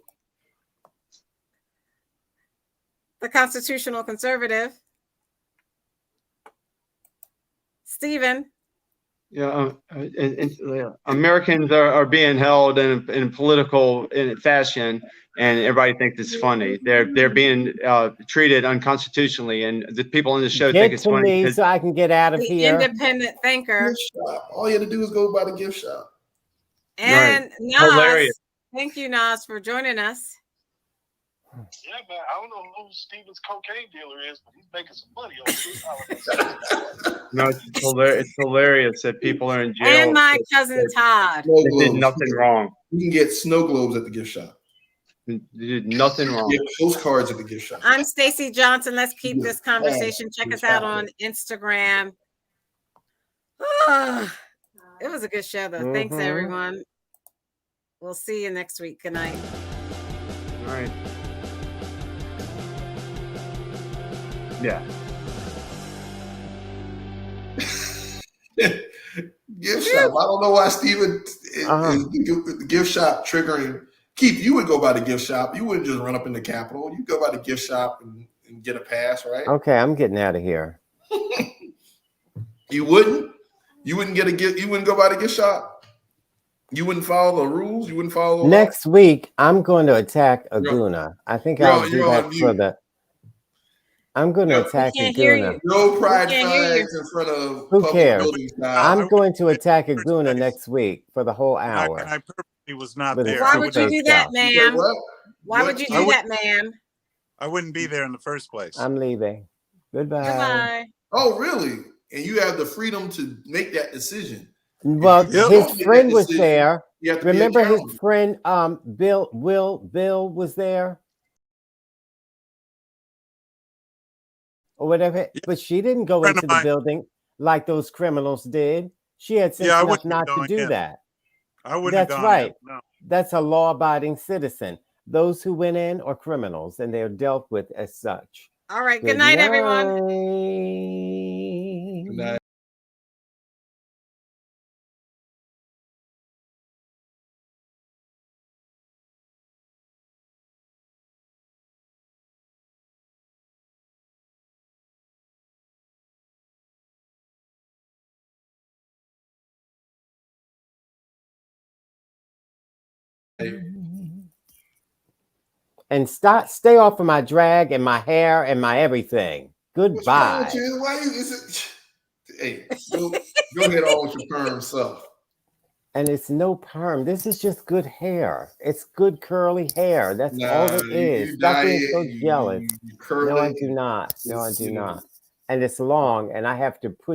the constitutional conservative, Stephen, Americans are being held in political fashion, and everybody thinks it's funny. They're being treated unconstitutionally, and the people on the show think Get it's to funny. me so I can get out of the here. independent thinker, Gift shop. All you have to do is go by the gift shop. and Nas. Hilarious. Thank you, Nas, for joining us. Yeah, man. I don't know who Steven's cocaine dealer is, but he's making some money on this. No, it's hilarious that people are in jail. And my cousin Todd. Snow They did globes. nothing wrong. You can get snow globes at the gift shop. They did nothing wrong. Get postcards at the gift shop. I'm Stacey Johnson. Let's keep Yeah. this conversation. Check us out on Instagram. Ah, it was a good show, though. Thanks, Mhm. everyone. We'll see you next week. Good night. All right. Yeah. Gift shop. I don't know why Steven is the gift shop triggering. Keith, you would go by the gift shop. You wouldn't just run up in the Capitol. You go by the gift shop and get a pass, right? Okay, I'm getting out of here. You wouldn't? You wouldn't get a gift? You wouldn't go by the gift shop? You wouldn't follow the rules? You wouldn't follow the law? Next week, I'm going to attack Aguna. I think I'll do you're that on for mute. I'm going to attack We can't hear Aguna. you. No pride can't hear you. flags in front of Who public cares? buildings now. I'm going to attack Aguna next week for the whole And hour. I purposely was not With a there. Why I would you wouldn't- do that, You said ma'am? what? Why would you do would- that, ma'am? I wouldn't be there in the first place. I'm leaving. Goodbye. Goodbye. Oh, really? And you have the freedom to make that decision. Well, If you his don't make friend that was decision, there. You have to be Remember his accountable. friend Bill was there? Or whatever. But she didn't go Friend of into the mine. building like those criminals did. She had sense Yeah, I enough wouldn't not have to gone do in. that. I wouldn't That's have gone right. in. No. That's a law-abiding citizen. Those who went in are criminals, and they're dealt with as such. All right. Good night, everyone. Night. Good night. And stay off of my drag and my hair and my everything. What's wrong Goodbye. with you? Why you? Is it? Hey, go ahead on with your perm stuff. And it's no perm. This is just good hair. It's good curly hair. That's all it is. Stop being so jealous. You curly. No, I do not. No, I do not. And it's long, and I have to put